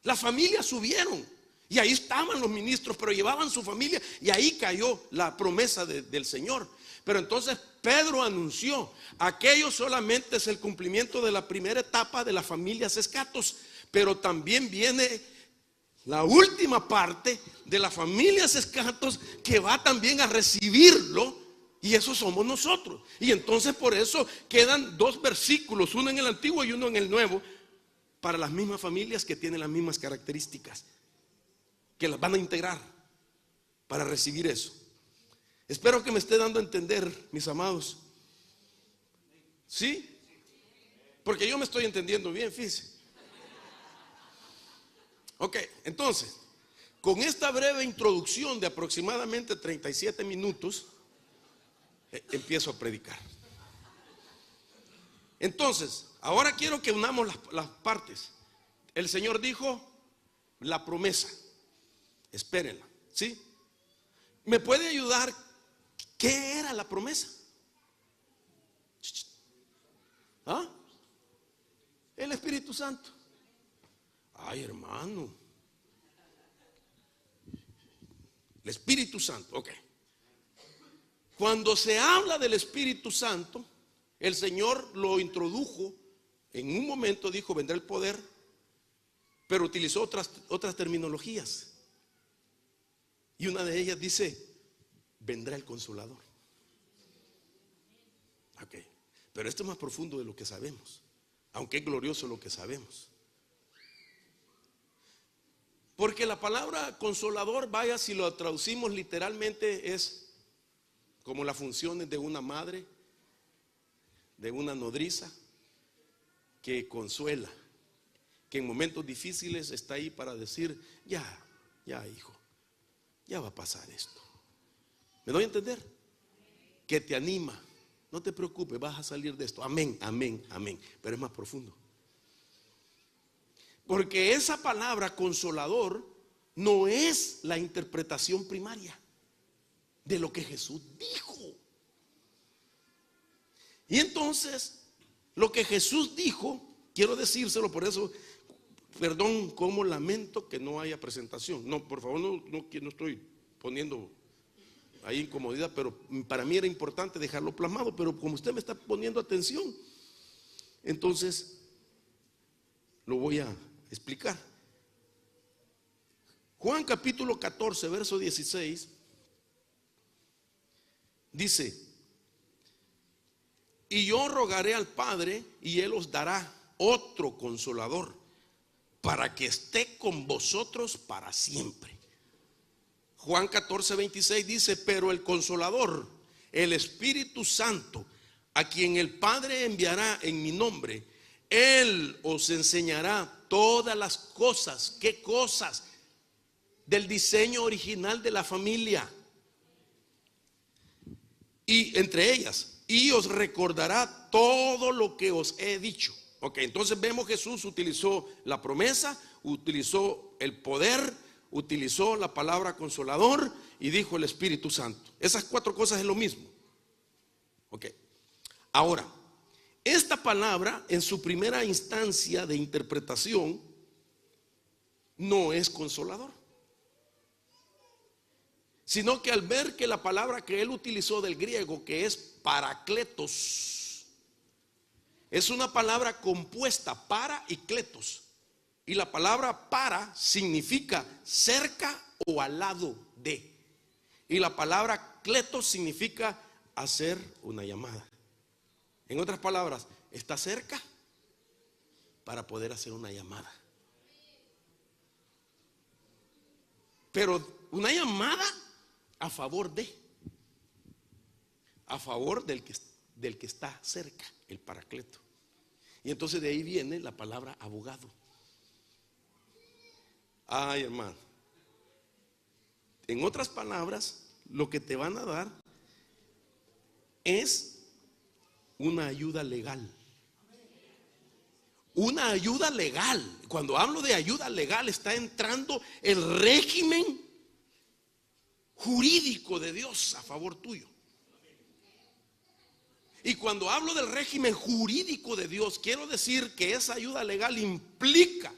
Las familias subieron, y ahí estaban los ministros, pero llevaban su familia, y ahí cayó la promesa del Señor. Pero entonces Pedro anunció: aquello solamente es el cumplimiento de la primera etapa de las familias escatos, pero también viene la última parte de las familias escatos, que va también a recibirlo, y eso somos nosotros. Y entonces por eso quedan 2 versículos, uno en el Antiguo y uno en el Nuevo, para las mismas familias que tienen las mismas características, que las van a integrar para recibir eso. Espero que me esté dando a entender, mis amados. ¿Sí? Porque yo me estoy entendiendo bien, fíjense. Ok, entonces, con esta breve introducción de aproximadamente 37 minutos, empiezo a predicar. Entonces, ahora quiero que unamos las partes. El Señor dijo: la promesa, espérenla, ¿sí? ¿Me puede ayudar? ¿Qué era la promesa? ¿Ah? El Espíritu Santo. Ay, hermano, el Espíritu Santo, ok. Cuando se habla del Espíritu Santo, el Señor lo introdujo en un momento, dijo: vendrá el poder, pero utilizó otras terminologías. Y una de ellas dice: vendrá el Consolador. Ok, pero esto es más profundo de lo que sabemos, aunque es glorioso lo que sabemos. Porque la palabra consolador, vaya, si lo traducimos literalmente, es como las funciones de una madre, de una nodriza, que consuela, que en momentos difíciles está ahí para decir: ya hijo, ya va a pasar esto. ¿Me doy a entender? Que te anima: no te preocupes, vas a salir de esto. Amén, amén, amén. Pero es más profundo, porque esa palabra consolador no es la interpretación primaria de lo que Jesús dijo. Y entonces, lo que Jesús dijo, quiero decírselo, por eso perdón, cómo lamento que no haya presentación. No, por favor, no estoy poniendo ahí incomodidad, pero para mí era importante dejarlo plasmado, pero como usted me está poniendo atención, entonces lo voy a explicar. Juan capítulo 14, verso 16, dice: y yo rogaré al Padre, y Él os dará otro consolador, para que esté con vosotros para siempre. Juan 14, 26 dice: pero el consolador, el Espíritu Santo, a quien el Padre enviará en mi nombre, Él os enseñará todas las cosas. ¿Qué cosas? Del diseño original de la familia. Y entre ellas, y os recordará todo lo que os he dicho. Ok, entonces vemos Jesús utilizó la promesa, utilizó el poder, utilizó la palabra consolador y dijo el Espíritu Santo. Esas cuatro cosas es lo mismo. Ok, ahora, esta palabra en su primera instancia de interpretación no es consolador, sino que al ver que la palabra que él utilizó del griego, que es parakletos, es una palabra compuesta, para y kletos, y la palabra para significa cerca o al lado de, y la palabra kletos significa hacer una llamada. En otras palabras, está cerca para poder hacer una llamada, pero una llamada a favor del que está cerca, el paracleto. Y entonces de ahí viene la palabra abogado. Ay, hermano, en otras palabras, lo que te van a dar es una ayuda legal. Una ayuda legal. Cuando hablo de ayuda legal, está entrando el régimen jurídico de Dios a favor tuyo. Y cuando hablo del régimen jurídico de Dios, quiero decir que esa ayuda legal implica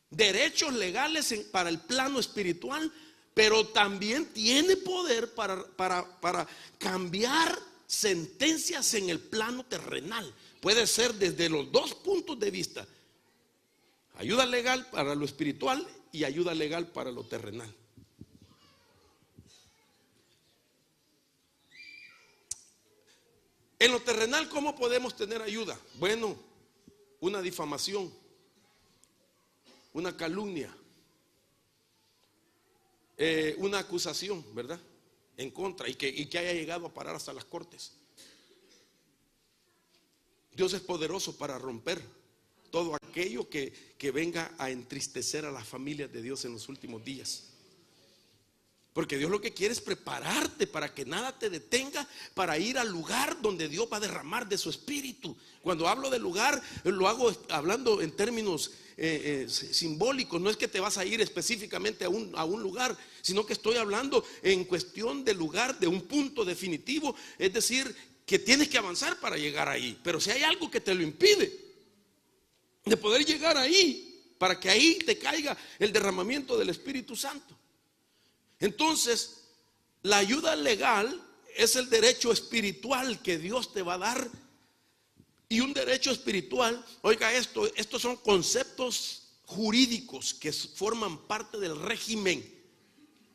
derechos legales para el plano espiritual, pero también tiene poder para cambiar sentencias en el plano terrenal. Puede ser desde los dos puntos de vista: ayuda legal para lo espiritual y ayuda legal para lo terrenal. En lo terrenal, ¿cómo podemos tener ayuda? Bueno, una difamación, una calumnia, una acusación, ¿verdad?, en contra, y que haya llegado a parar hasta las cortes. Dios es poderoso para romper todo aquello que venga a entristecer a las familias de Dios en los últimos días. Porque Dios lo que quiere es prepararte para que nada te detenga para ir al lugar donde Dios va a derramar de su espíritu. Cuando hablo de lugar, lo hago hablando en términos simbólicos. No es que te vas a ir específicamente a un lugar, sino que estoy hablando en cuestión de lugar, de un punto definitivo. Es decir, que tienes que avanzar para llegar ahí. Pero si hay algo que te lo impide de poder llegar ahí, para que ahí te caiga el derramamiento del Espíritu Santo. Entonces, la ayuda legal es el derecho espiritual que Dios te va a dar. Y un derecho espiritual, oiga estos son conceptos jurídicos que forman parte del régimen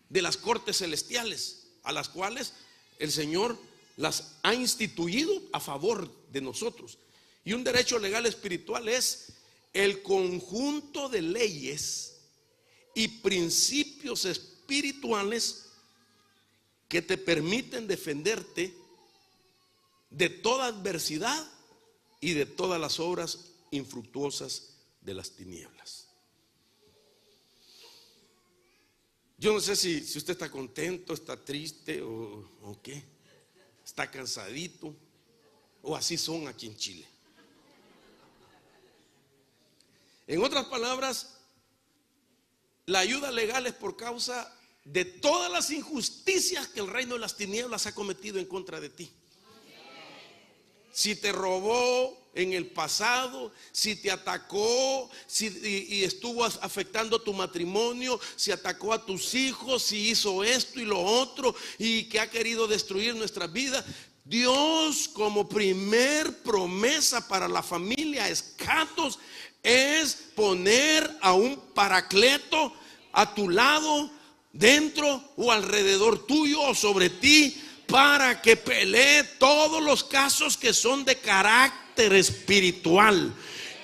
de las cortes celestiales, a las cuales el Señor las ha instituido a favor de nosotros. Y un derecho legal espiritual es el conjunto de leyes y principios espirituales que te permiten defenderte de toda adversidad y de todas las obras infructuosas de las tinieblas. Yo no sé si usted está contento, está triste o qué, está cansadito, o así son aquí en Chile. En otras palabras, la ayuda legal es por causa de todas las injusticias que el reino de las tinieblas ha cometido en contra de ti. Si te robó, en el pasado, si te atacó, y estuvo afectando tu matrimonio, si atacó a tus hijos, si hizo esto y lo otro, y que ha querido destruir nuestra vida. Dios, como primer promesa para la familia Escatos, es poner a un paracleto a tu lado, dentro o alrededor tuyo o sobre ti, para que pelee todos los casos que son de carácter espiritual.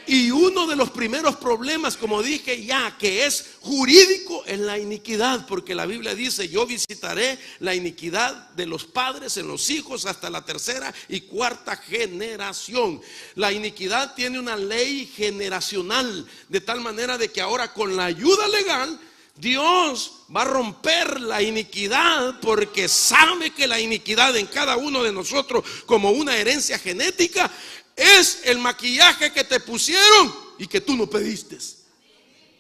Y uno de los primeros problemas, como dije ya, que es jurídico, es la iniquidad, porque la Biblia dice: yo visitaré la iniquidad de los padres en los hijos hasta la tercera y cuarta generación. La iniquidad tiene una ley generacional, de tal manera de que ahora, con la ayuda legal, Dios va a romper la iniquidad, porque sabe que la iniquidad en cada uno de nosotros, como una herencia genética, es el maquillaje que te pusieron y que tú no pediste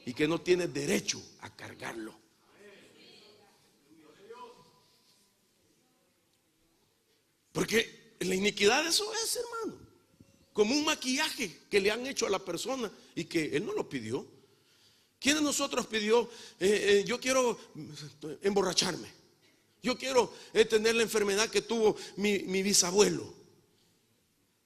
y que no tienes derecho a cargarlo. Porque la iniquidad, eso es, hermano, como un maquillaje que le han hecho a la persona y que él no lo pidió. ¿Quién de nosotros pidió, yo quiero emborracharme, yo quiero tener la enfermedad que tuvo mi bisabuelo?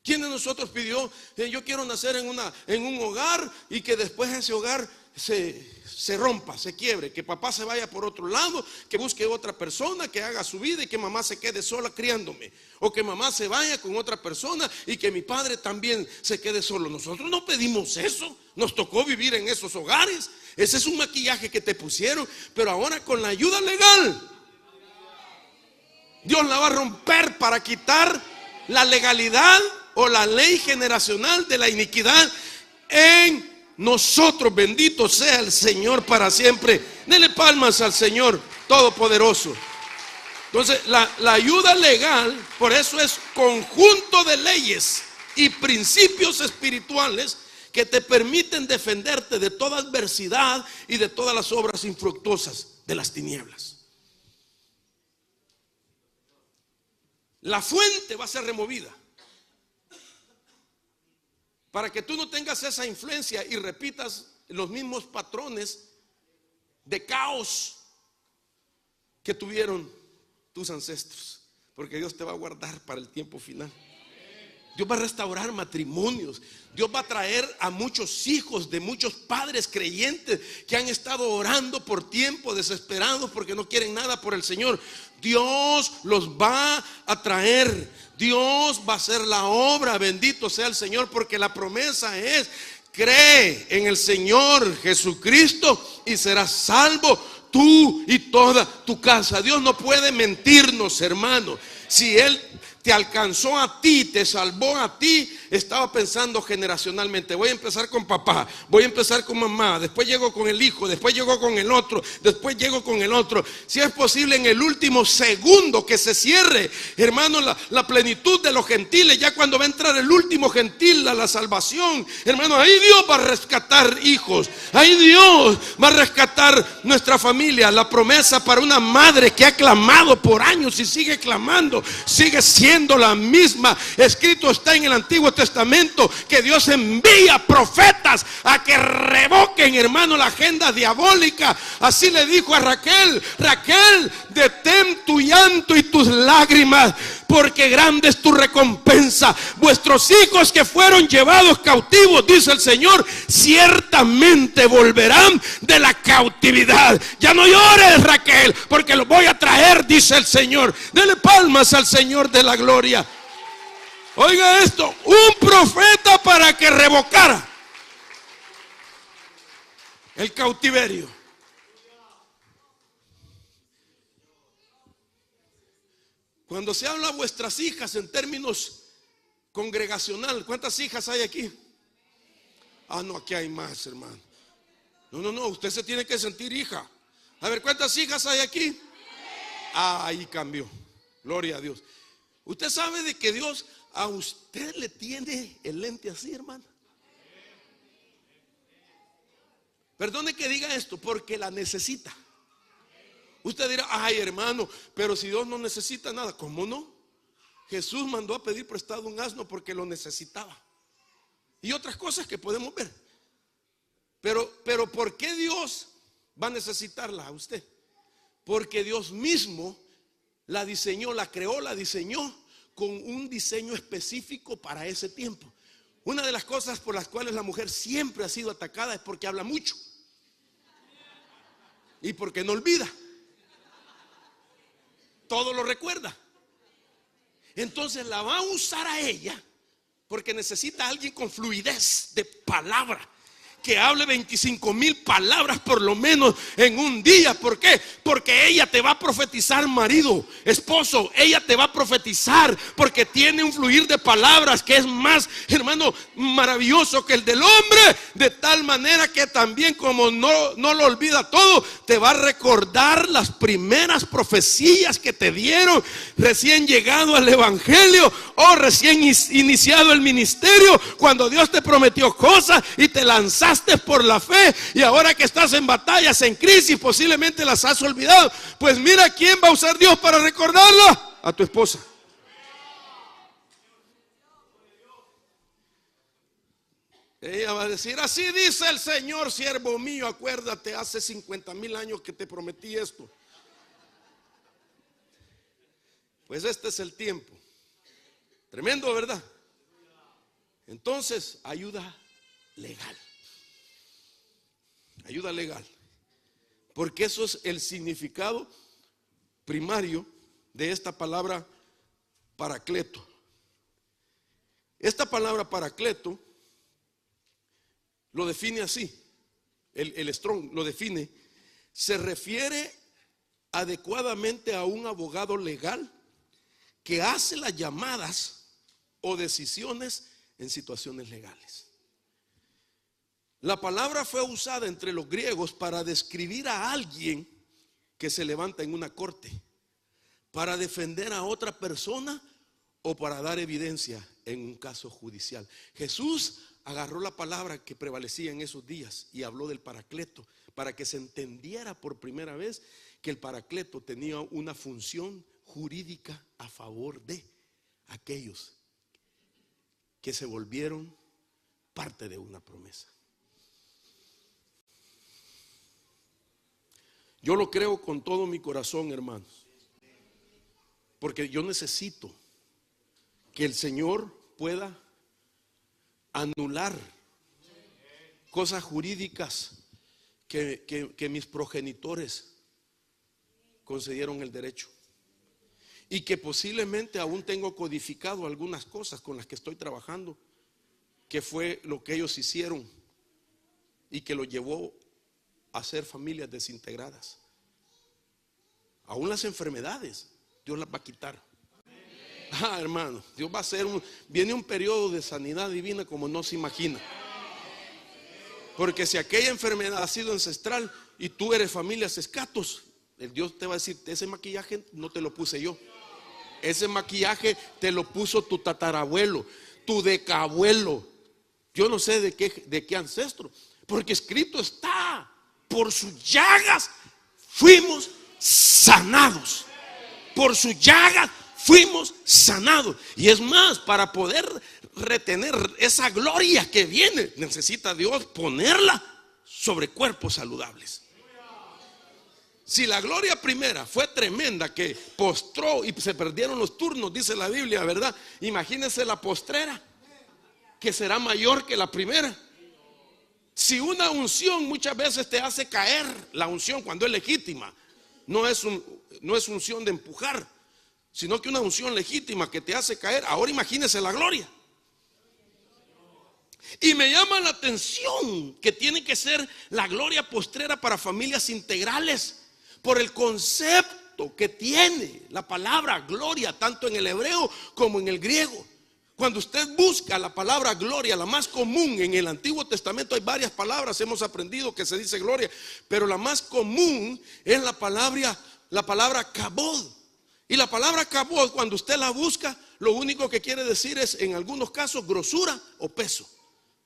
¿Quién de nosotros pidió, yo quiero nacer en un hogar y que después ese hogar se rompa, se quiebre, que papá se vaya por otro lado, que busque otra persona, que haga su vida y que mamá se quede sola criándome? O que mamá se vaya con otra persona y que mi padre también se quede solo. Nosotros no pedimos eso, nos tocó vivir en esos hogares. Ese es un maquillaje que te pusieron, pero ahora, con la ayuda legal, Dios la va a romper para quitar la legalidad o la ley generacional de la iniquidad en nosotros. Bendito sea el Señor para siempre. Dele palmas al Señor Todopoderoso. Entonces, la ayuda legal, por eso es conjunto de leyes y principios espirituales que te permiten defenderte de toda adversidad y de todas las obras infructuosas de las tinieblas. La fuente va a ser removida para que tú no tengas esa influencia y repitas los mismos patrones de caos que tuvieron tus ancestros, porque Dios te va a guardar para el tiempo final. Dios va a restaurar matrimonios. Dios va a traer a muchos hijos de muchos padres creyentes que han estado orando por tiempo, desesperados porque no quieren nada por el Señor. Dios los va a traer. Dios va a hacer la obra. Bendito sea el Señor, porque la promesa es: cree en el Señor Jesucristo y serás salvo tú y toda tu casa. Dios no puede mentirnos, hermano. Si Él te alcanzó a ti, te salvó a ti, estaba pensando generacionalmente. Voy a empezar con papá, voy a empezar con mamá, después llego con el hijo, después llego con el otro, después llego con el otro. Si es posible, en el último segundo que se cierre, hermano, la plenitud de los gentiles, ya cuando va a entrar el último gentil a la salvación, hermano, ahí Dios va a rescatar hijos, ahí Dios va a rescatar nuestra familia. La promesa para una madre que ha clamado por años y sigue clamando, sigue siendo la misma. Escrito está en el Antiguo Testamento que Dios envía profetas a que revoquen, hermano, la agenda diabólica. Así le dijo a Raquel: Raquel, detén tu llanto y tus lágrimas, porque grande es tu recompensa. Vuestros hijos que fueron llevados cautivos, dice el Señor, ciertamente volverán de la cautividad. Ya no llores, Raquel, porque los voy a traer, dice el Señor. Dele palmas al Señor de la gloria. Oiga esto: un profeta para que revocara el cautiverio. Cuando se habla de vuestras hijas en términos congregacional, ¿cuántas hijas hay aquí? Ah, no, aquí hay más, hermano. No, usted se tiene que sentir hija. A ver, ¿cuántas hijas hay aquí? Ah, ahí cambió. Gloria a Dios. Usted sabe de que Dios a usted le tiene el lente así, hermano. Perdone que diga esto, porque la necesita. Usted dirá: ay, hermano, pero si Dios no necesita nada. ¿Cómo no? Jesús mandó a pedir prestado un asno porque lo necesitaba. y otras cosas que podemos ver. Pero ¿por qué Dios va a necesitarla a usted? Porque Dios mismo la diseñó, la creó, la diseñó con un diseño específico para ese tiempo. Una de las cosas por las cuales la mujer siempre ha sido atacada es porque habla mucho y porque no olvida, todo lo recuerda. Entonces la va a usar a ella porque necesita a alguien con fluidez de palabra, que hable 25,000 palabras por lo menos en un día. ¿Por qué? Porque ella te va a profetizar, marido, esposo. Ella te va a profetizar porque tiene un fluir de palabras que es más, hermano, maravilloso que el del hombre. De tal manera que también, como no lo olvida todo, te va a recordar las primeras profecías que te dieron recién llegado al evangelio o recién iniciado el ministerio, cuando Dios te prometió cosas y te lanzaste por la fe, y ahora que estás en batallas, en crisis, posiblemente las has olvidado. Pues mira quién va a usar Dios para recordarla: a tu esposa. Ella va a decir: así dice el Señor, siervo mío, acuérdate, hace 50,000 años que te prometí esto. Pues este es el tiempo. Tremendo, ¿verdad? Entonces, ayuda legal. Ayuda legal, porque eso es el significado primario de esta palabra paracleto. Esta palabra paracleto lo define así, el Strong lo define: se refiere adecuadamente a un abogado legal que hace las llamadas o decisiones en situaciones legales. La palabra fue usada entre los griegos para describir a alguien que se levanta en una corte para defender a otra persona o para dar evidencia en un caso judicial. Jesús agarró la palabra que prevalecía en esos días y habló del paracleto, para que se entendiera por primera vez que el paracleto tenía una función jurídica a favor de aquellos que se volvieron parte de una promesa. Yo lo creo con todo mi corazón, hermanos, porque yo necesito que el Señor pueda anular cosas jurídicas que mis progenitores concedieron el derecho, y que posiblemente aún tengo codificado algunas cosas con las que estoy trabajando, que fue lo que ellos hicieron y que lo llevó a ser familias desintegradas. Aún las enfermedades Dios las va a quitar. Hermano, Dios va a hacer viene un periodo de sanidad divina como no se imagina. Porque si aquella enfermedad ha sido ancestral y tú eres familias escatos, el Dios te va a decir: ese maquillaje no te lo puse yo, ese maquillaje te lo puso tu tatarabuelo, tu decabuelo, yo no sé de qué ancestro, porque escrito está: por sus llagas fuimos sanados. Por sus llagas fuimos sanados. Y es más, para poder retener esa gloria que viene, necesita Dios ponerla sobre cuerpos saludables. Si la gloria primera fue tremenda, que postró y se perdieron los turnos, dice la Biblia, ¿verdad? Imagínense la postrera, que será mayor que la primera. Si una unción muchas veces te hace caer, la unción cuando es legítima, no es unción de empujar, sino que una unción legítima que te hace caer. Ahora imagínese la gloria. Y me llama la atención que tiene que ser la gloria postrera para familias integrales, por el concepto que tiene la palabra gloria, tanto en el hebreo como en el griego. Cuando usted busca la palabra gloria, la más común en el Antiguo Testamento, hay varias palabras, hemos aprendido que se dice gloria, pero la más común es la palabra kabod. Y la palabra kabod, cuando usted la busca, lo único que quiere decir es, en algunos casos, grosura o peso.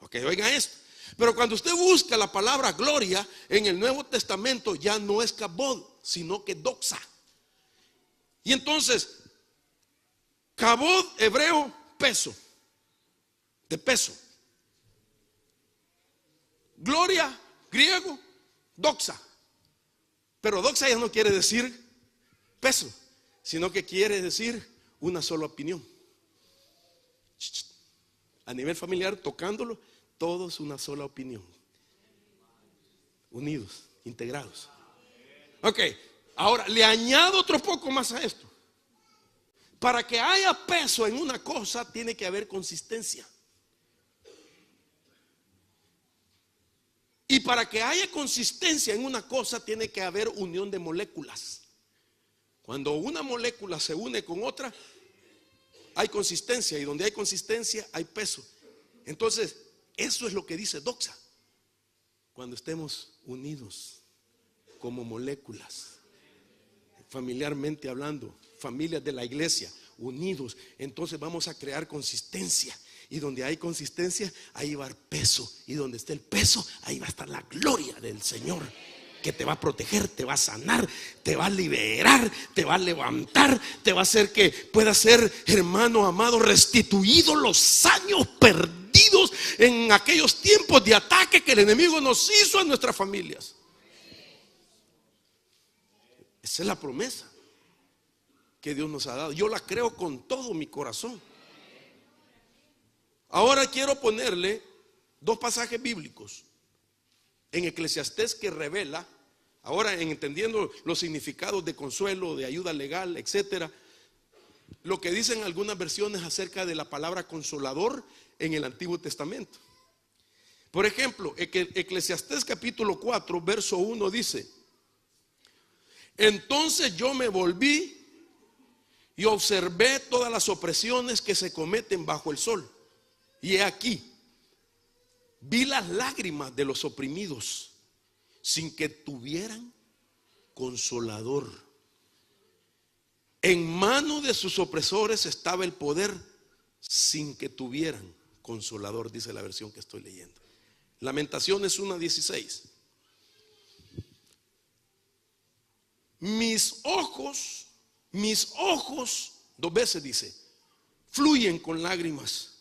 Ok, oiga esto. Pero cuando usted busca la palabra gloria en el Nuevo Testamento, ya no es kabod, sino que doxa. Y entonces, kabod hebreo, peso, de peso. Gloria, griego, doxa. Pero doxa ya no quiere decir peso, sino que quiere decir una sola opinión. A nivel familiar, tocándolo, todos una sola opinión. Unidos, integrados. Ok, ahora le añado otro poco más a esto. Para que haya peso en una cosa, tiene que haber consistencia. Y para que haya consistencia en una cosa, tiene que haber unión de moléculas. Cuando una molécula se une con otra, hay consistencia, y donde hay consistencia hay peso. Entonces, eso es lo que dice doxa. Cuando estemos unidos como moléculas, familiarmente hablando, familias de la iglesia, unidos, entonces vamos a crear consistencia. Y donde hay consistencia, ahí va a haber peso. Y donde esté el peso, ahí va a estar la gloria del Señor, que te va a proteger, te va a sanar, te va a liberar, te va a levantar, te va a hacer que pueda ser, hermano amado, restituido los años perdidos en aquellos tiempos de ataque que el enemigo nos hizo a nuestras familias. Esa es la promesa que Dios nos ha dado. Yo la creo con todo mi corazón. Ahora quiero ponerle dos pasajes bíblicos en Eclesiastés que revela, ahora en entendiendo los significados de consuelo, de ayuda legal, etcétera, lo que dicen algunas versiones acerca de la palabra consolador en el Antiguo Testamento. Por ejemplo, Eclesiastés capítulo 4, verso 1 dice: entonces yo me volví y observé todas las opresiones que se cometen bajo el sol. Y he aquí, vi las lágrimas de los oprimidos sin que tuvieran consolador. En mano de sus opresores estaba el poder sin que tuvieran consolador, dice la versión que estoy leyendo. Lamentaciones 1:16. Mis ojos, dos veces dice, fluyen con lágrimas,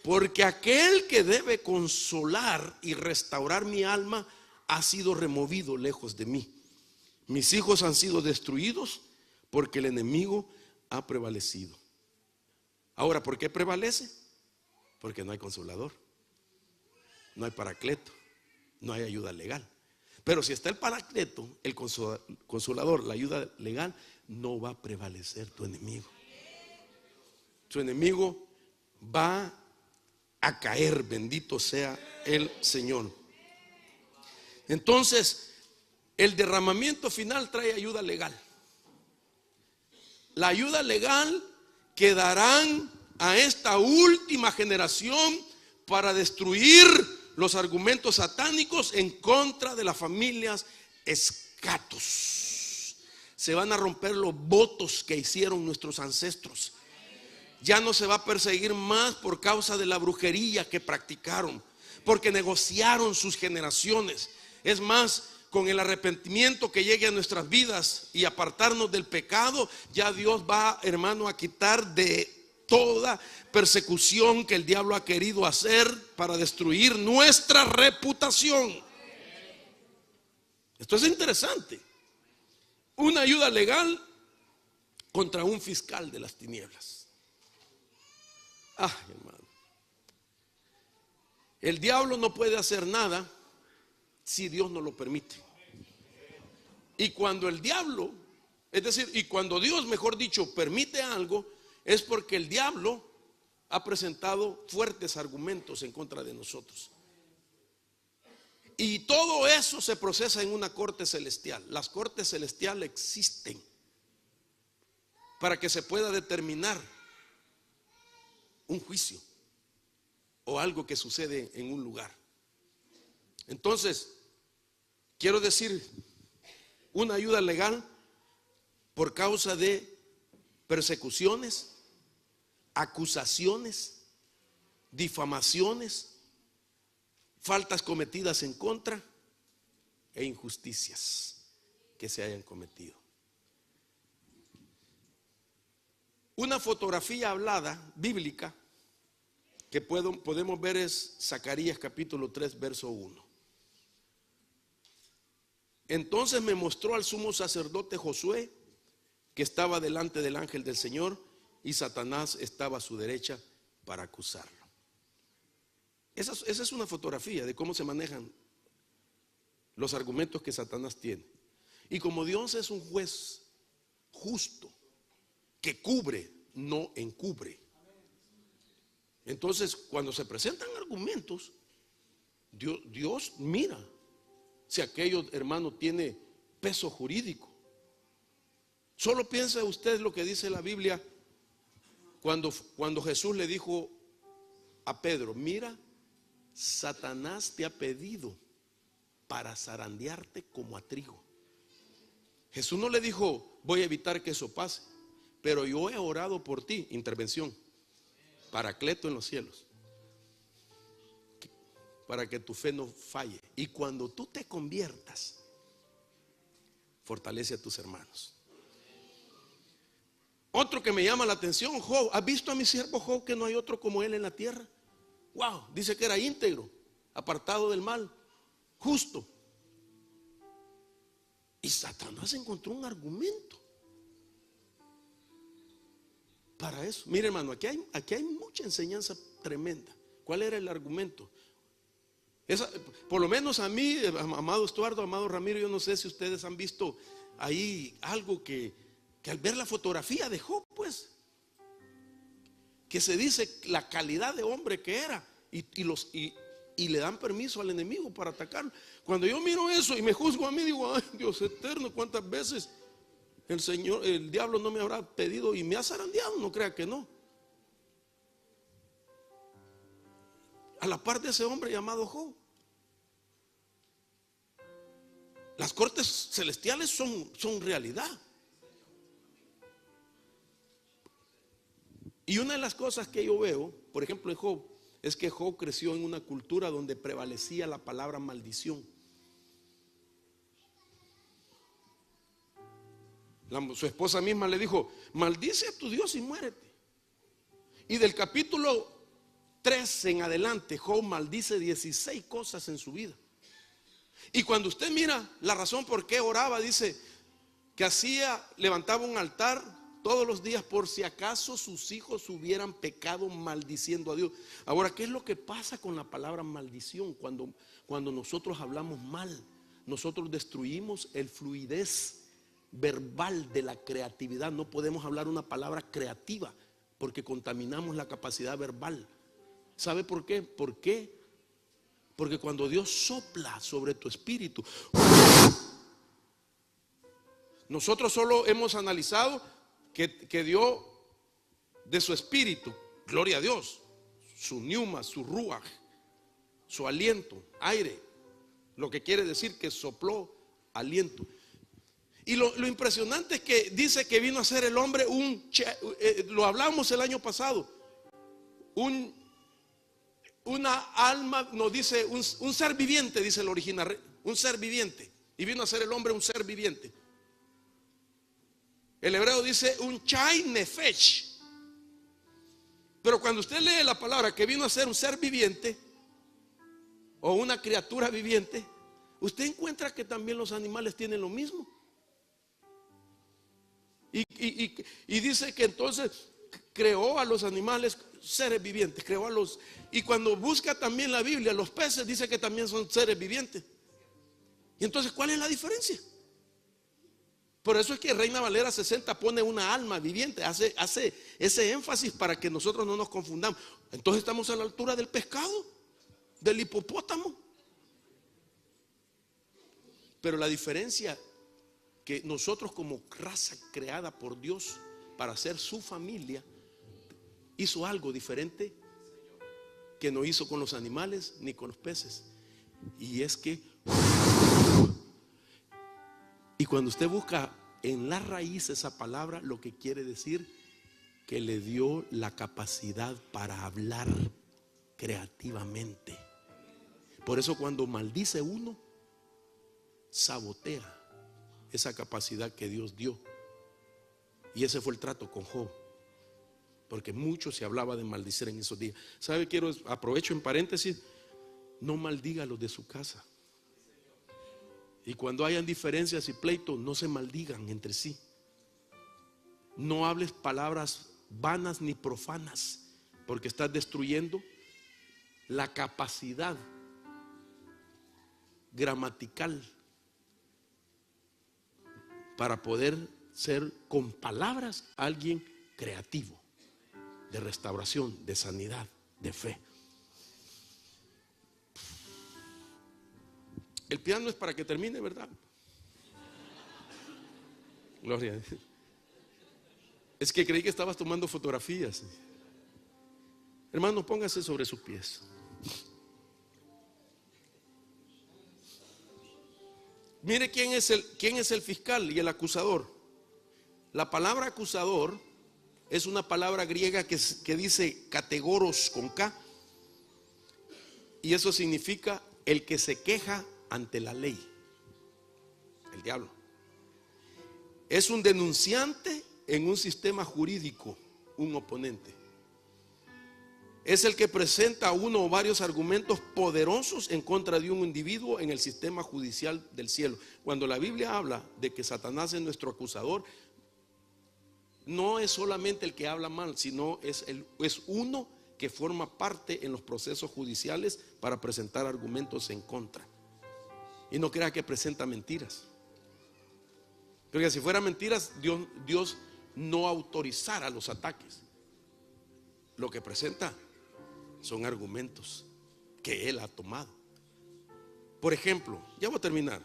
porque aquel que debe consolar y restaurar mi alma ha sido removido lejos de mí. Mis hijos han sido destruidos porque el enemigo ha prevalecido. Ahora, ¿por qué prevalece? Porque no hay consolador, no hay paracleto, no hay ayuda legal. Pero si está el paracleto, el consolador, la ayuda legal, no va a prevalecer tu enemigo. Tu enemigo va a caer, bendito sea el Señor. Entonces, el derramamiento final trae ayuda legal. La ayuda legal que darán a esta última generación para destruir los argumentos satánicos en contra de las familias escatos. Se van a romper los votos que hicieron nuestros ancestros. Ya no se va a perseguir más por causa de la brujería que practicaron, porque negociaron sus generaciones. Es más, con el arrepentimiento que llegue a nuestras vidas y apartarnos del pecado, ya Dios va, hermano, a quitar de toda persecución que el diablo ha querido hacer para destruir nuestra reputación. Esto es interesante. Una ayuda legal contra un fiscal de las tinieblas. Hermano, el diablo no puede hacer nada si Dios no lo permite. Y cuando el diablo, es decir, y cuando Dios, mejor dicho, permite algo, es porque el diablo ha presentado fuertes argumentos en contra de nosotros. Y todo eso se procesa en una corte celestial. Las cortes celestiales existen para que se pueda determinar un juicio o algo que sucede en un lugar. Entonces, quiero decir, una ayuda legal por causa de persecuciones, acusaciones, difamaciones, faltas cometidas en contra e injusticias que se hayan cometido. Una fotografía hablada bíblica que podemos ver es Zacarías capítulo 3 verso 1. Entonces me mostró al sumo sacerdote Josué, que estaba delante del ángel del Señor, y Satanás estaba a su derecha para acusarlo. Esa es una fotografía de cómo se manejan los argumentos que Satanás tiene. Y como Dios es un juez justo, que cubre, no encubre, entonces cuando se presentan argumentos, Dios mira si aquello, hermano, tiene peso jurídico. Solo piensa usted lo que dice la Biblia cuando Jesús le dijo a Pedro: mira, Satanás te ha pedido para zarandearte como a trigo. Jesús no le dijo: voy a evitar que eso pase, pero yo he orado por ti. Intervención, Paracleto en los cielos, para que tu fe no falle. Y cuando tú te conviertas, fortalece a tus hermanos. Otro que me llama la atención, Job. ¿Has visto a mi siervo Job, que no hay otro como él en la tierra? Wow, dice que era íntegro, apartado del mal, justo. Y Satanás encontró un argumento para eso. Mire, hermano, aquí hay mucha enseñanza tremenda. ¿Cuál era el argumento? Por lo menos a mí, amado Estuardo, amado Ramiro, yo no sé si ustedes han visto ahí algo que al ver la fotografía de Job, pues, que se dice la calidad de hombre que era, y le dan permiso al enemigo para atacarlo. Cuando yo miro eso y me juzgo a mí, digo: ay, Dios eterno, cuántas veces el diablo no me habrá pedido y me ha zarandeado. No crea que no. A la par de ese hombre llamado Job. Las cortes celestiales son realidad. Y una de las cosas que yo veo, por ejemplo, en Job, es que Job creció en una cultura donde prevalecía la palabra maldición. Su esposa misma le dijo: maldice a tu Dios y muérete. Y del capítulo 3 en adelante, Job maldice 16 cosas en su vida. Y cuando usted mira la razón por qué oraba, dice que levantaba un altar todos los días por si acaso sus hijos hubieran pecado maldiciendo a Dios. Ahora, ¿qué es lo que pasa con la palabra maldición? Cuando nosotros hablamos mal, nosotros destruimos el fluidez verbal de la creatividad. No podemos hablar una palabra creativa porque contaminamos la capacidad verbal. ¿Sabe por qué? ¿Por qué? Porque cuando Dios sopla sobre tu espíritu, nosotros solo hemos analizado que dio de su espíritu, gloria a Dios, su pneuma, su ruach, su aliento, aire, lo que quiere decir que sopló aliento. Y lo impresionante es que dice que vino a ser el hombre lo hablamos el año pasado, una alma, nos dice un ser viviente, dice el original, un ser viviente. Y vino a ser el hombre un ser viviente. El hebreo dice un chai nefesh. Pero cuando usted lee la palabra que vino a ser un ser viviente o una criatura viviente, usted encuentra que también los animales tienen lo mismo. Y dice que entonces creó a los animales seres vivientes, y cuando busca también la Biblia, los peces dice que también son seres vivientes. Y entonces, ¿cuál es la diferencia? Por eso es que Reina Valera 60 pone una alma viviente, hace ese énfasis para que nosotros no nos confundamos. Entonces estamos a la altura del pescado, del hipopótamo. Pero la diferencia que nosotros, como raza creada por Dios para ser su familia, hizo algo diferente que no hizo con los animales ni con los peces. Y es que, y cuando usted busca en la raíz esa palabra, lo que quiere decir que le dio la capacidad para hablar creativamente. Por eso cuando maldice uno, sabotea esa capacidad que Dios dio. Y ese fue el trato con Job, porque mucho se hablaba de maldicer en esos días. ¿Sabe? Aprovecho en paréntesis: no maldiga a los de su casa. Y cuando hayan diferencias y pleitos, no se maldigan entre sí. No hables palabras vanas ni profanas, porque estás destruyendo la capacidad gramatical para poder ser con palabras alguien creativo, de restauración, de sanidad, de fe. El piano es para que termine, ¿verdad? Gloria a Dios. Es que creí que estabas tomando fotografías. Hermano, póngase sobre sus pies. Mire quién es el fiscal y el acusador. La palabra acusador es una palabra griega que dice categoros con K, y eso significa el que se queja ante la ley. El diablo es un denunciante en un sistema jurídico, un oponente. Es el que presenta uno o varios argumentos poderosos en contra de un individuo en el sistema judicial del cielo. Cuando la Biblia habla de que Satanás es nuestro acusador, no es solamente el que habla mal, sino es uno que forma parte en los procesos judiciales para presentar argumentos en contra. Y no crea que presenta mentiras, porque si fuera mentiras, Dios no autorizara los ataques. Lo que presenta son argumentos que Él ha tomado. Por ejemplo, ya voy a terminar.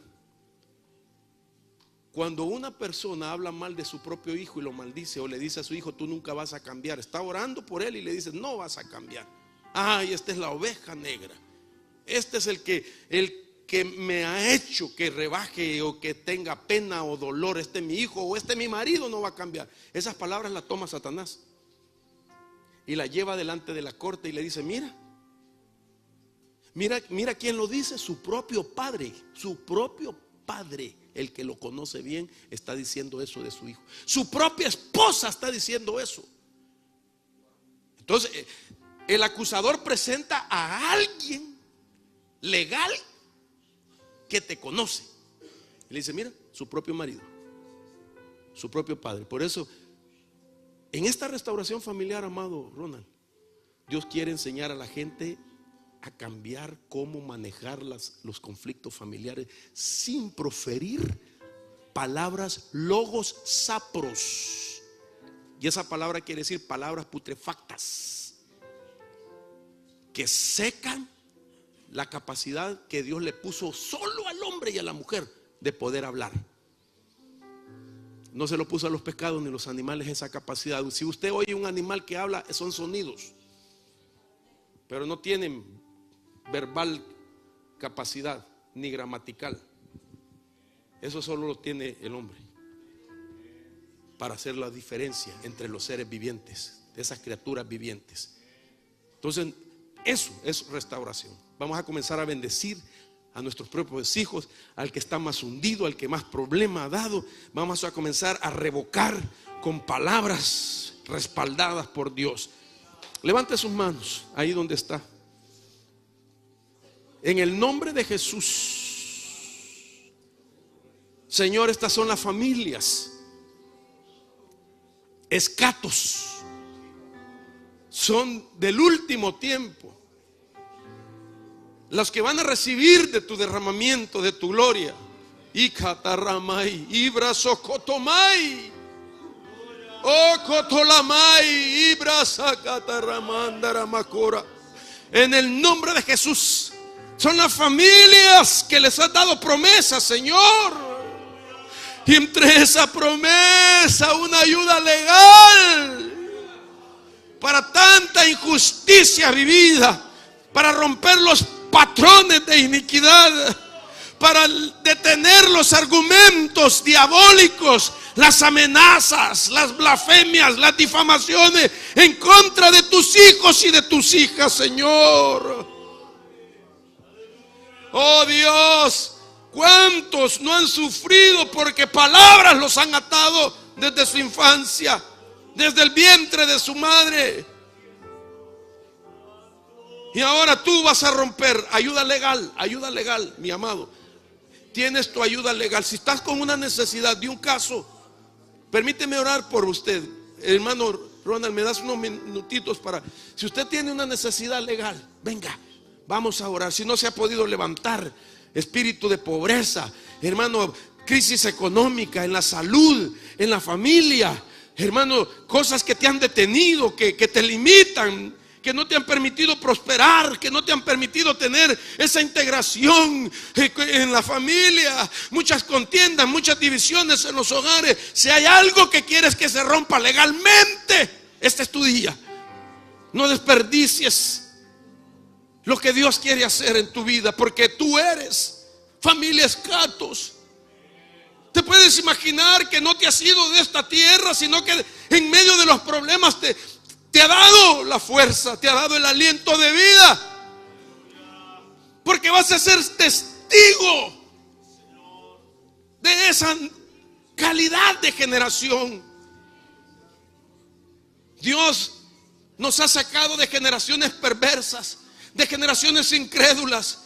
Cuando una persona habla mal de su propio hijo y lo maldice, o le dice a su hijo, tú nunca vas a cambiar, está orando por él y le dice, no vas a cambiar. Ay, esta es la oveja negra. Este es el que me ha hecho que rebaje o que tenga pena o dolor. Este es mi hijo o este es mi marido, no va a cambiar. Esas palabras las toma Satanás y la lleva delante de la corte y le dice, mira quién lo dice, su propio padre, el que lo conoce bien, está diciendo eso de su hijo. Su propia esposa está diciendo eso. Entonces, el acusador presenta a alguien legal que te conoce. Y le dice, mira, su propio marido, su propio padre. Por eso, en esta restauración familiar, amado Ronald, Dios quiere enseñar a la gente a cambiar cómo manejar los conflictos familiares sin proferir palabras logos sapros. Y esa palabra quiere decir palabras putrefactas que secan la capacidad que Dios le puso solo al hombre y a la mujer de poder hablar. No se lo puso a los pescados ni a los animales esa capacidad. Si usted oye un animal que habla, son sonidos, pero no tienen verbal capacidad ni gramatical. Eso solo lo tiene el hombre para hacer la diferencia entre los seres vivientes, de esas criaturas vivientes. Entonces, eso es restauración. Vamos a comenzar a bendecir a nuestros propios hijos, al que está más hundido, al que más problema ha dado. Vamos a comenzar a revocar con palabras respaldadas por Dios. Levante sus manos ahí donde está. En el nombre de Jesús, Señor, estas son las familias. Escatos, son del último tiempo, los que van a recibir de tu derramamiento, de tu gloria. Ikatarramai, Ibrasokotomai, Okotolamai, Ibrasakatarramandaramacora. En el nombre de Jesús, son las familias que les has dado promesas, Señor. Y entre esa promesa, una ayuda legal para tanta injusticia vivida, para romper los patrones de iniquidad, para detener los argumentos diabólicos, las amenazas, las blasfemias, las difamaciones en contra de tus hijos y de tus hijas, Señor. Oh Dios, ¿cuántos no han sufrido porque palabras los han atado desde su infancia, desde el vientre de su madre? Y ahora tú vas a romper. Ayuda legal, mi amado. tienes tu ayuda legal. Si estás con una necesidad de un caso, permíteme orar por usted. Hermano Ronald, me das unos minutitos para, si usted tiene una necesidad legal, venga, vamos a orar. Si no se ha podido levantar, espíritu de pobreza, hermano, crisis económica, en la salud, en la familia, hermano, cosas que te han detenido, que te limitan, que no te han permitido prosperar, que no te han permitido tener esa integración en la familia, muchas contiendas, muchas divisiones en los hogares. Si hay algo que quieres que se rompa legalmente, este es tu día. No desperdicies lo que Dios quiere hacer en tu vida, porque tú eres familia Escatos. Te puedes imaginar que no te has ido de esta tierra, sino que en medio de los problemas te ha dado la fuerza, te ha dado el aliento de vida, porque vas a ser testigo de esa calidad de generación. Dios nos ha sacado de generaciones perversas, de generaciones incrédulas,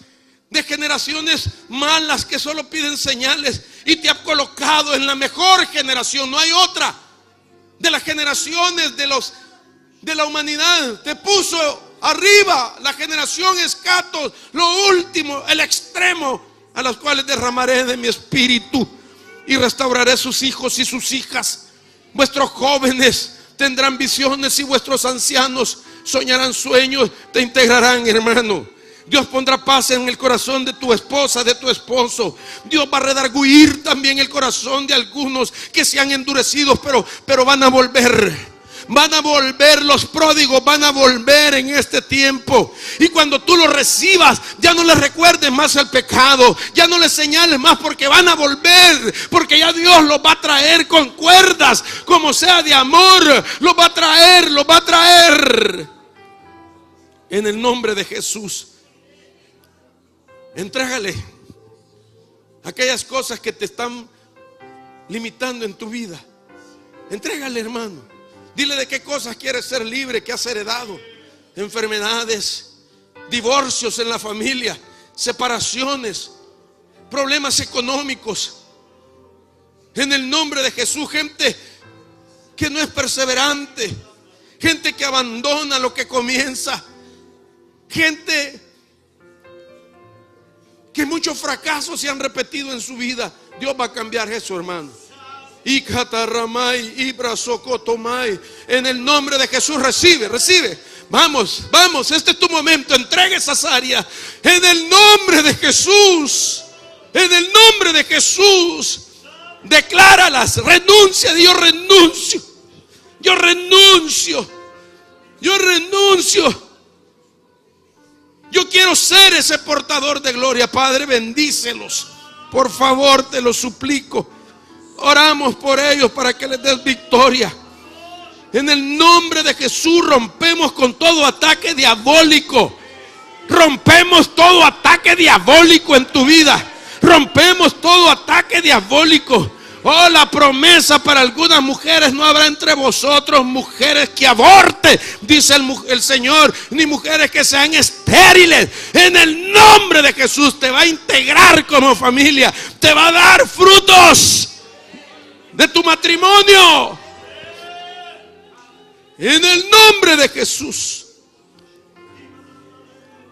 de generaciones malas que solo piden señales, y te ha colocado en la mejor generación. No hay otra de las generaciones de la humanidad. Te puso arriba la generación Escatos, lo último, el extremo, a los cuales derramaré de mi espíritu y restauraré sus hijos y sus hijas. Vuestros jóvenes tendrán visiones y vuestros ancianos soñarán sueños. Te integrarán, hermano. Dios pondrá paz en el corazón de tu esposa, de tu esposo. Dios va a redarguir también el corazón de algunos que se han endurecido, pero van a volver. Van a volver los pródigos, van a volver en este tiempo. Y cuando tú los recibas, ya no les recuerdes más el pecado, ya no les señales más, porque van a volver. Porque ya Dios los va a traer con cuerdas, como sea de amor. Los va a traer, los va a traer. En el nombre de Jesús. Entrégale aquellas cosas que te están limitando en tu vida. Entrégale, hermano. Dile de qué cosas quieres ser libre, que has heredado. Enfermedades, divorcios en la familia, separaciones, problemas económicos. En el nombre de Jesús, gente que no es perseverante, gente que abandona lo que comienza, gente que muchos fracasos se han repetido en su vida. Dios va a cambiar eso, hermano. En el nombre de Jesús, recibe. Vamos, este es tu momento. Entrega esas áreas en el nombre de Jesús. En el nombre de Jesús, decláralas. Renuncia. Yo renuncio. Yo quiero ser ese portador de gloria. Padre, bendícelos, por favor, te lo suplico. Oramos por ellos para que les des victoria. En el nombre de Jesús rompemos con todo ataque diabólico. Rompemos todo ataque diabólico en tu vida. Rompemos todo ataque diabólico. Oh, la promesa para algunas mujeres: no habrá entre vosotros mujeres que aborten, dice el Señor, ni mujeres que sean estériles. En el nombre de Jesús te va a integrar como familia. Te va a dar frutos de tu matrimonio. En el nombre de Jesús.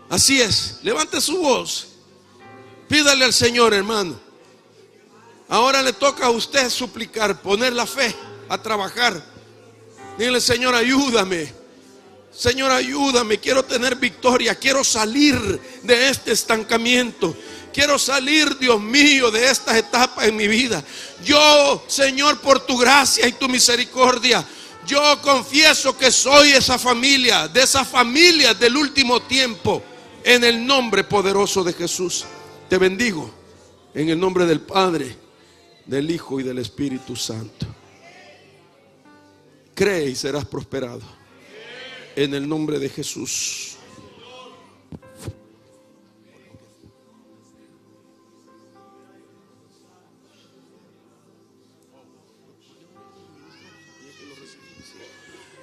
Así es. Levante su voz. Pídale al Señor, hermano. Ahora le toca a usted suplicar, poner la fe a trabajar. Dile: Señor, ayúdame. Señor, ayúdame. Quiero tener victoria. Quiero salir de este estancamiento. Quiero salir, Dios mío, de estas etapas en mi vida. Yo, Señor, por tu gracia y tu misericordia, yo confieso que soy esa familia, de esas familias del último tiempo. En el nombre poderoso de Jesús, te bendigo. En el nombre del Padre, del Hijo y del Espíritu Santo. Cree y serás prosperado. En el nombre de Jesús.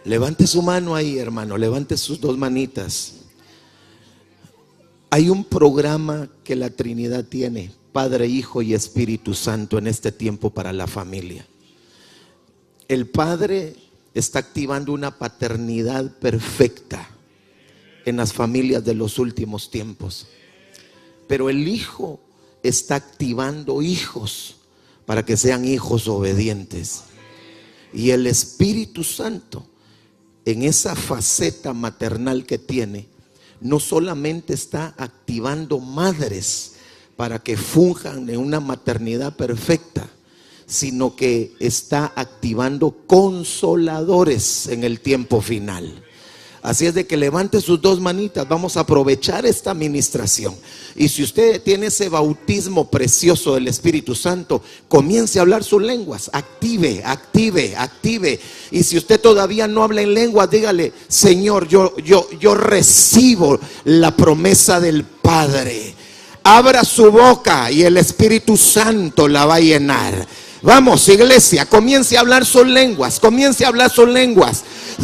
Levante su mano ahí, hermano. Levante sus dos manitas. Hay un programa que la Trinidad tiene Padre, Hijo y Espíritu Santo en este tiempo para la familia. El Padre está activando una paternidad perfecta en las familias de los últimos tiempos, pero el Hijo está activando hijos para que sean hijos obedientes, y el Espíritu Santo, en esa faceta maternal que tiene, no solamente está activando madres para que funjan en una maternidad perfecta, sino que está activando consoladores en el tiempo final. Así es de que levante sus dos manitas. Vamos a aprovechar esta administración. Y si usted tiene ese bautismo precioso del Espíritu Santo, comience a hablar sus lenguas. Active. Y si usted todavía no habla en lenguas, dígale: Señor, yo recibo la promesa del Padre. Abra su boca y el Espíritu Santo la va a llenar. Vamos, iglesia, comience a hablar sus lenguas.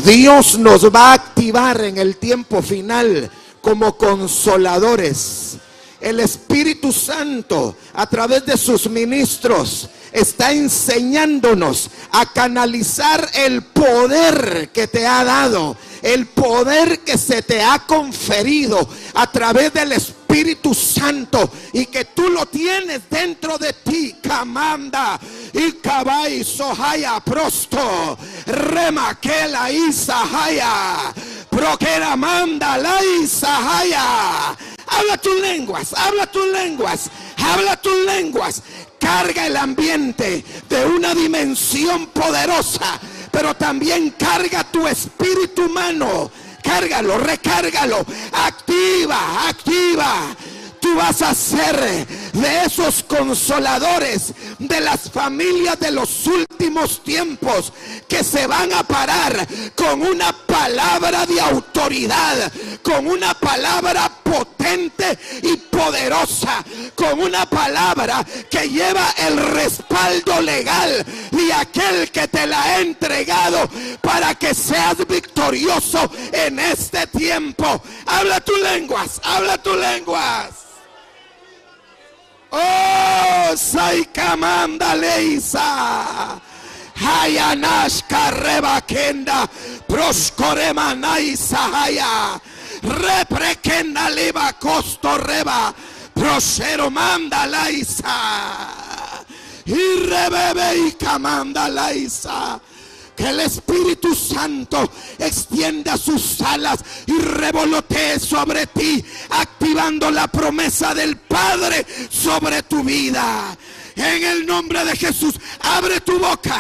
Dios nos va a activar en el tiempo final como consoladores. El Espíritu Santo, a través de sus ministros, está enseñándonos a canalizar el poder que te ha dado, el poder que se te ha conferido a través del Espíritu Santo, y que tú lo tienes dentro de ti. Kamanda y kabai sohaya prosto remakela isahaya proquera manda la isahaya. Habla tus lenguas. Carga el ambiente de una dimensión poderosa, pero también carga tu espíritu humano. Cárgalo, recárgalo, activa. Tú vas a ser de esos consoladores de las familias de los últimos tiempos, que se van a parar con una palabra de autoridad, con una palabra potente y poderosa, con una palabra que lleva el respaldo legal de aquel que te la ha entregado para que seas victorioso en este tiempo. Habla tus lenguas. Oh, Saikamanda Leisa Hayanash Karrebakenda Proskorema Naisa Haya Reprekenda Leva Costo Reba Prosero Manda Laisa y Rebebe y Kamanda Laisa. Que el Espíritu Santo extienda sus alas y revolotee sobre ti, activando la promesa del Padre sobre tu vida. En el nombre de Jesús, abre tu boca,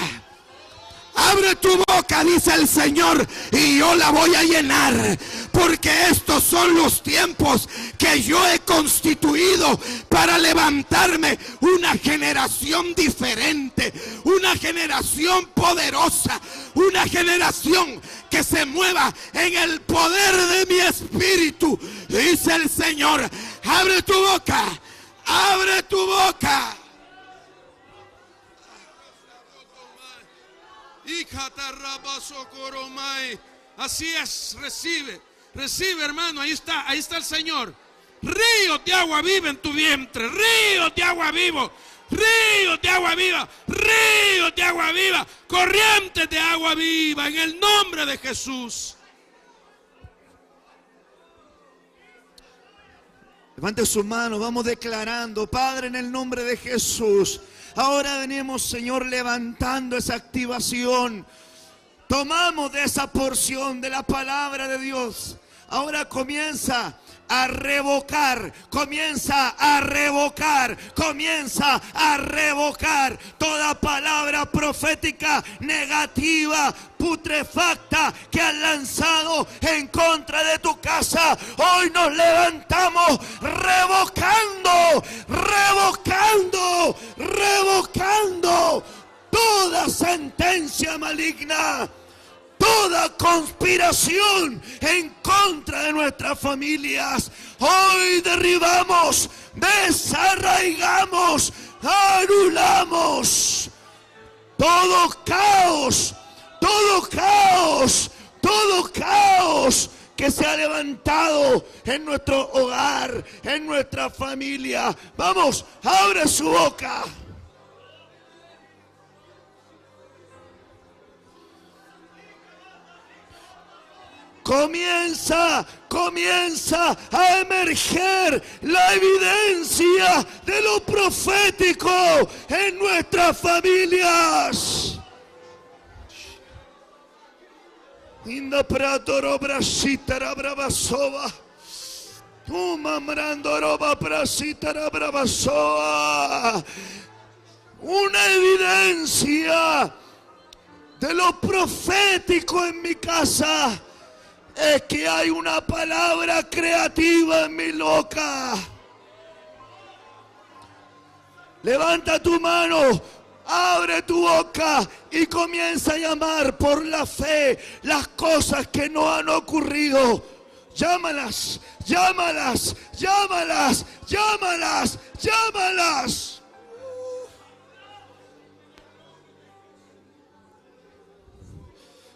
dice el Señor, y yo la voy a llenar. Porque estos son los tiempos que yo he constituido para levantarme una generación diferente, una generación poderosa, una generación que se mueva en el poder de mi espíritu, dice el Señor. Abre tu boca. Así es, recibe, hermano. Ahí está el Señor. Ríos de agua viva en tu vientre, ríos de agua viva, corrientes de agua viva, en el nombre de Jesús. Levante su mano, vamos declarando: Padre, en el nombre de Jesús, ahora venimos, Señor, levantando esa activación. Tomamos de esa porción de la palabra de Dios. Ahora comienza a revocar toda palabra profética negativa, putrefacta, que han lanzado en contra de tu casa. Hoy nos levantamos revocando toda sentencia maligna, toda conspiración en contra de nuestras familias. Hoy derribamos, desarraigamos, anulamos todo caos que se ha levantado en nuestro hogar, en nuestra familia. Vamos, abre su boca. Comienza a emerger la evidencia de lo profético en nuestras familias. Inda pratoro brasitara bravasoa. Umamrandoroba brasitara bravasoa. Una evidencia de lo profético en mi casa es que hay una palabra creativa en mi boca. Levanta tu mano, abre tu boca y comienza a llamar por la fe las cosas que no han ocurrido. Llámalas, llámalas, llámalas, llámalas, llámalas.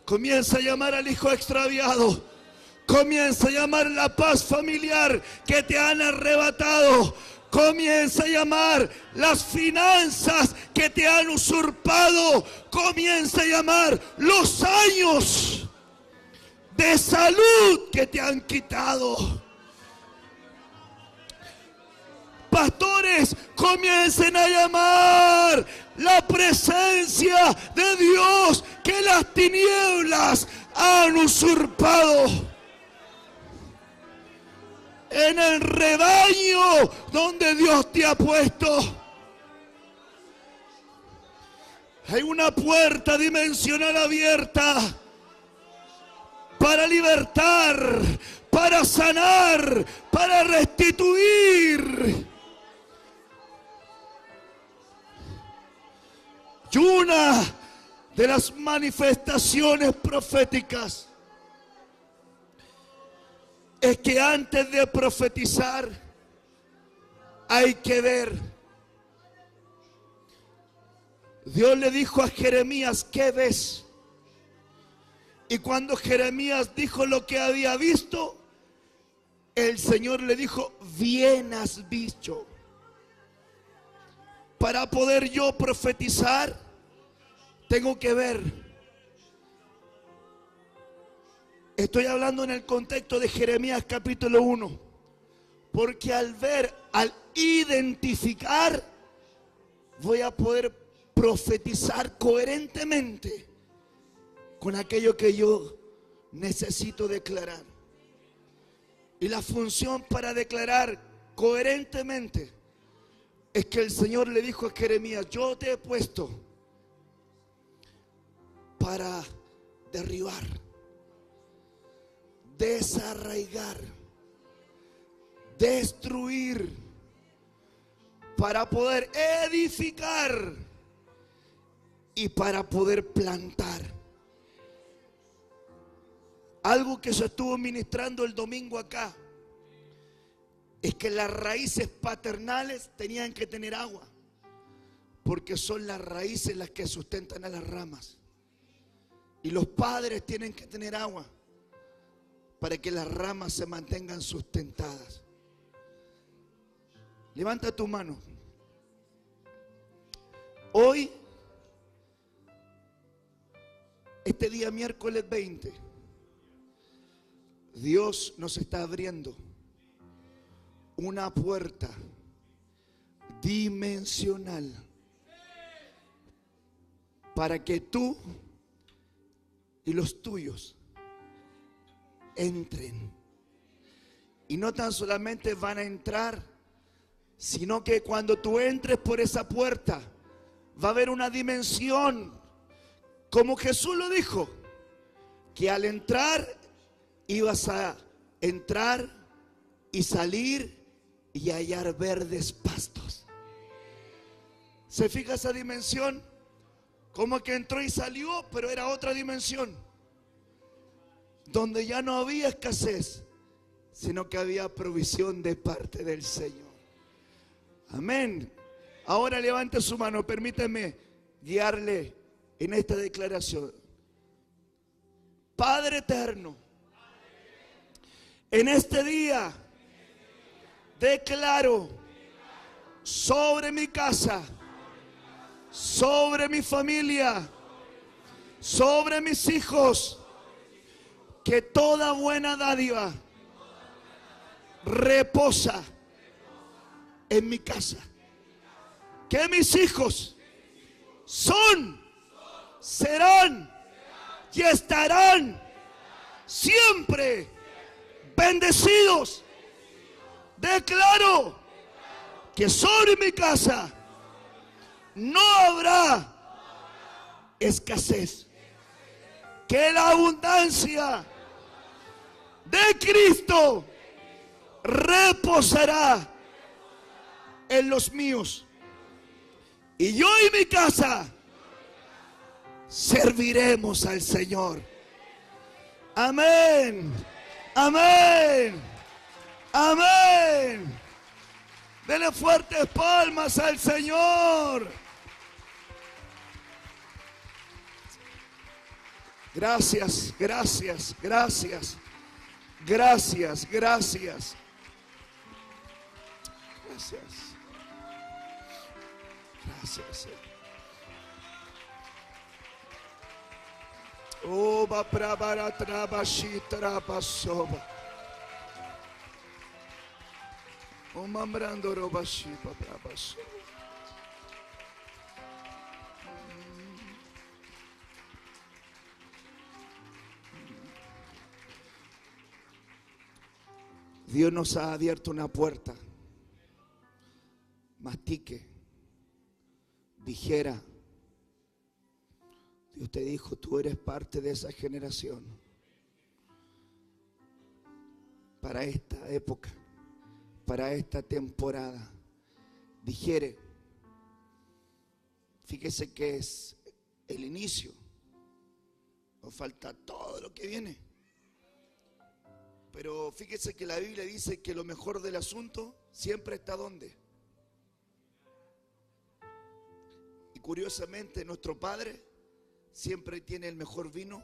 Comienza a llamar al hijo extraviado. Comienza a llamar la paz familiar que te han arrebatado. Comienza a llamar las finanzas que te han usurpado. Comienza a llamar los años de salud que te han quitado. Pastores, comiencen a llamar la presencia de Dios que las tinieblas han usurpado. En el rebaño donde Dios te ha puesto, hay una puerta dimensional abierta para libertar, para sanar, para restituir. Y una de las manifestaciones proféticas es que antes de profetizar hay que ver. Dios le dijo a Jeremías, ¿qué ves? Y cuando Jeremías dijo lo que había visto, el Señor le dijo, bien has visto. Para poder yo profetizar, tengo que ver. Estoy hablando en el contexto de Jeremías capítulo 1. Porque al ver, al identificar, voy a poder profetizar coherentemente con aquello que yo necesito declarar. Y la función para declarar coherentemente es que el Señor le dijo a Jeremías, yo te he puesto para derribar, desarraigar, destruir, para poder edificar y para poder plantar. Algo que se estuvo ministrando el domingo acá es que las raíces paternales tenían que tener agua, porque son las raíces las que sustentan a las ramas. Y los padres tienen que tener agua para que las ramas se mantengan sustentadas. Levanta tu mano. Hoy, este día miércoles 20, Dios nos está abriendo una puerta dimensional para que tú y los tuyos entren. Y no tan solamente van a entrar, sino que cuando tú entres por esa puerta va a haber una dimensión, como Jesús lo dijo, que al entrar ibas a entrar y salir y hallar verdes pastos. ¿Se fija esa dimensión? Como que entró y salió, pero era otra dimensión, donde ya no había escasez, sino que había provisión de parte del Señor. Amén. Ahora levante su mano, permítame guiarle en esta declaración. Padre eterno, En este día declaro sobre mi casa, sobre mi familia, sobre mis hijos, que toda buena dádiva reposa en mi casa. Que mis hijos son, serán y estarán siempre bendecidos. Declaro que sobre mi casa no habrá escasez. Que la abundancia de Cristo reposará en los míos. Y yo y mi casa serviremos al Señor. Amén. Amén. Amén. Denle fuertes palmas al Señor. Gracias, gracias, gracias. Gracias, gracias. Gracias. Gracias, Señor. Oh, va para trabashi trapasoba. Oh, mambrando robashi para paso. Dios nos ha abierto una puerta. Mastique, dijera. Dios te dijo, tú eres parte de esa generación. Para esta época, para esta temporada. Dijere. Fíjese que es el inicio. Nos falta todo lo que viene. Pero fíjese que la Biblia dice que lo mejor del asunto siempre está ¿dónde? Y curiosamente nuestro Padre siempre tiene el mejor vino.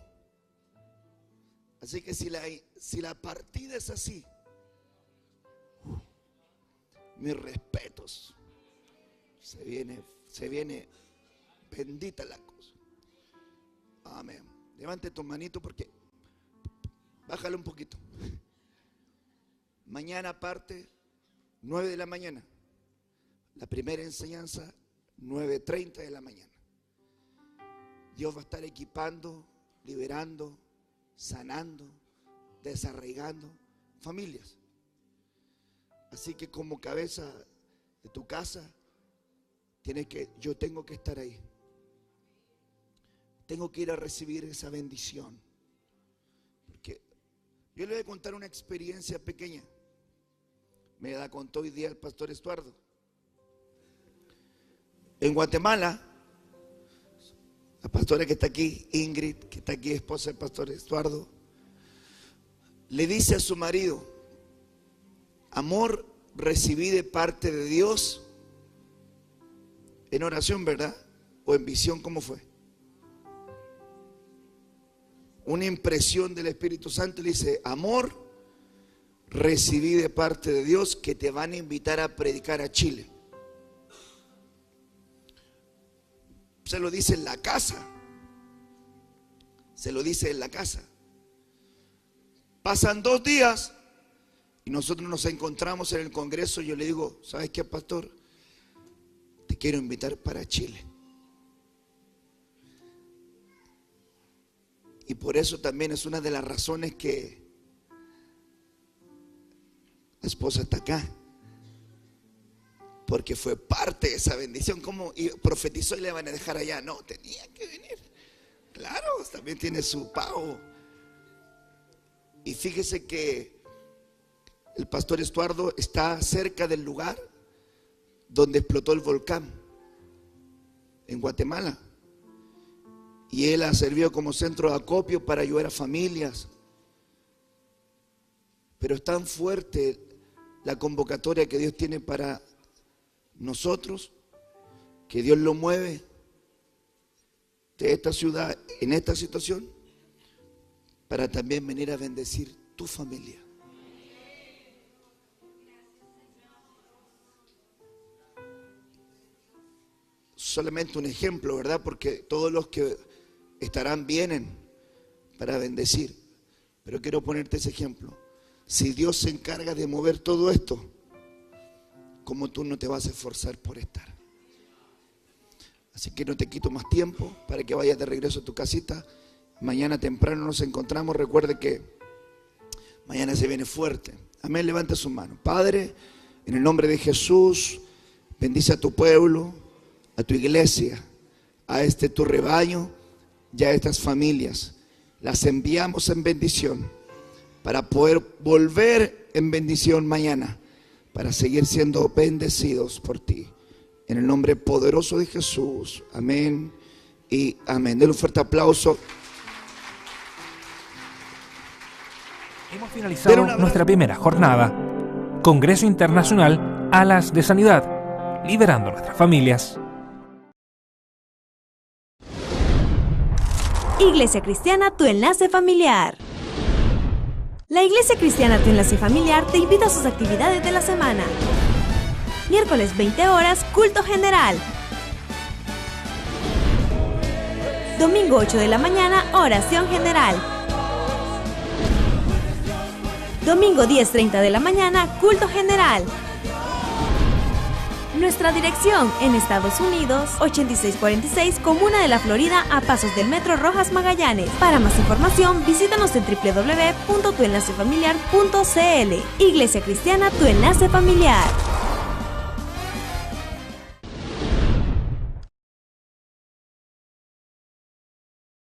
Así que si la partida es así, mis respetos. Se viene bendita la cosa. Amén. Levante tu manito porque bájale un poquito. Mañana parte 9 de la mañana. La primera enseñanza 9:30 de la mañana. Dios va a estar equipando, liberando, sanando, desarraigando familias. Así que como cabeza de tu casa, yo tengo que estar ahí. Tengo que ir a recibir esa bendición. Porque yo le voy a contar una experiencia pequeña. Me la contó hoy día el pastor Estuardo. En Guatemala, la pastora que está aquí, Ingrid, que está aquí, esposa del pastor Estuardo, le dice a su marido: amor, recibí de parte de Dios en oración, ¿verdad? O en visión, ¿cómo fue? Una impresión del Espíritu Santo. Le dice: amor, recibí de parte de Dios que te van a invitar a predicar a Chile. Se lo dice en la casa. Se lo dice en la casa. Pasan 2 días y nosotros nos encontramos en el congreso. Yo le digo: ¿sabes qué, pastor? Te quiero invitar para Chile. Y por eso también es una de las razones que la esposa está acá. Porque fue parte de esa bendición. Como profetizó y le van a dejar allá. No, tenía que venir. Claro, también tiene su pago. Y fíjese que el pastor Estuardo está cerca del lugar donde explotó el volcán en Guatemala. Y él ha servido como centro de acopio para ayudar a familias. Pero es tan fuerte la convocatoria que Dios tiene para nosotros, que Dios lo mueve de esta ciudad en esta situación para también venir a bendecir tu familia. solamente un ejemplo, ¿verdad? Porque todos los que estarán vienen para bendecir. Pero quiero ponerte ese ejemplo. Si Dios se encarga de mover todo esto, ¿cómo tú no te vas a esforzar por estar? Así que no te quito más tiempo para que vayas de regreso a tu casita. Mañana temprano nos encontramos. Recuerde que mañana se viene fuerte. Amén, levanta su mano. Padre, en el nombre de Jesús, bendice a tu pueblo, a tu iglesia, a tu rebaño y a estas familias. Las enviamos en bendición para poder volver en bendición mañana, para seguir siendo bendecidos por ti. En el nombre poderoso de Jesús. Amén y amén. Denle un fuerte aplauso. Hemos finalizado nuestra primera jornada. Congreso Internacional Alas de Sanidad, liberando nuestras familias. Iglesia Cristiana, tu enlace familiar. La Iglesia Cristiana, tu enlace familiar, te invita a sus actividades de la semana. Miércoles 20 horas, culto general. Domingo 8 de la mañana, oración general. Domingo 10:30 de la mañana, culto general. Nuestra dirección en Estados Unidos, 8646 Comuna de la Florida, a pasos del Metro Rojas Magallanes. Para más información, visítanos en www.tuenlacefamiliar.cl. Iglesia Cristiana, tu enlace familiar.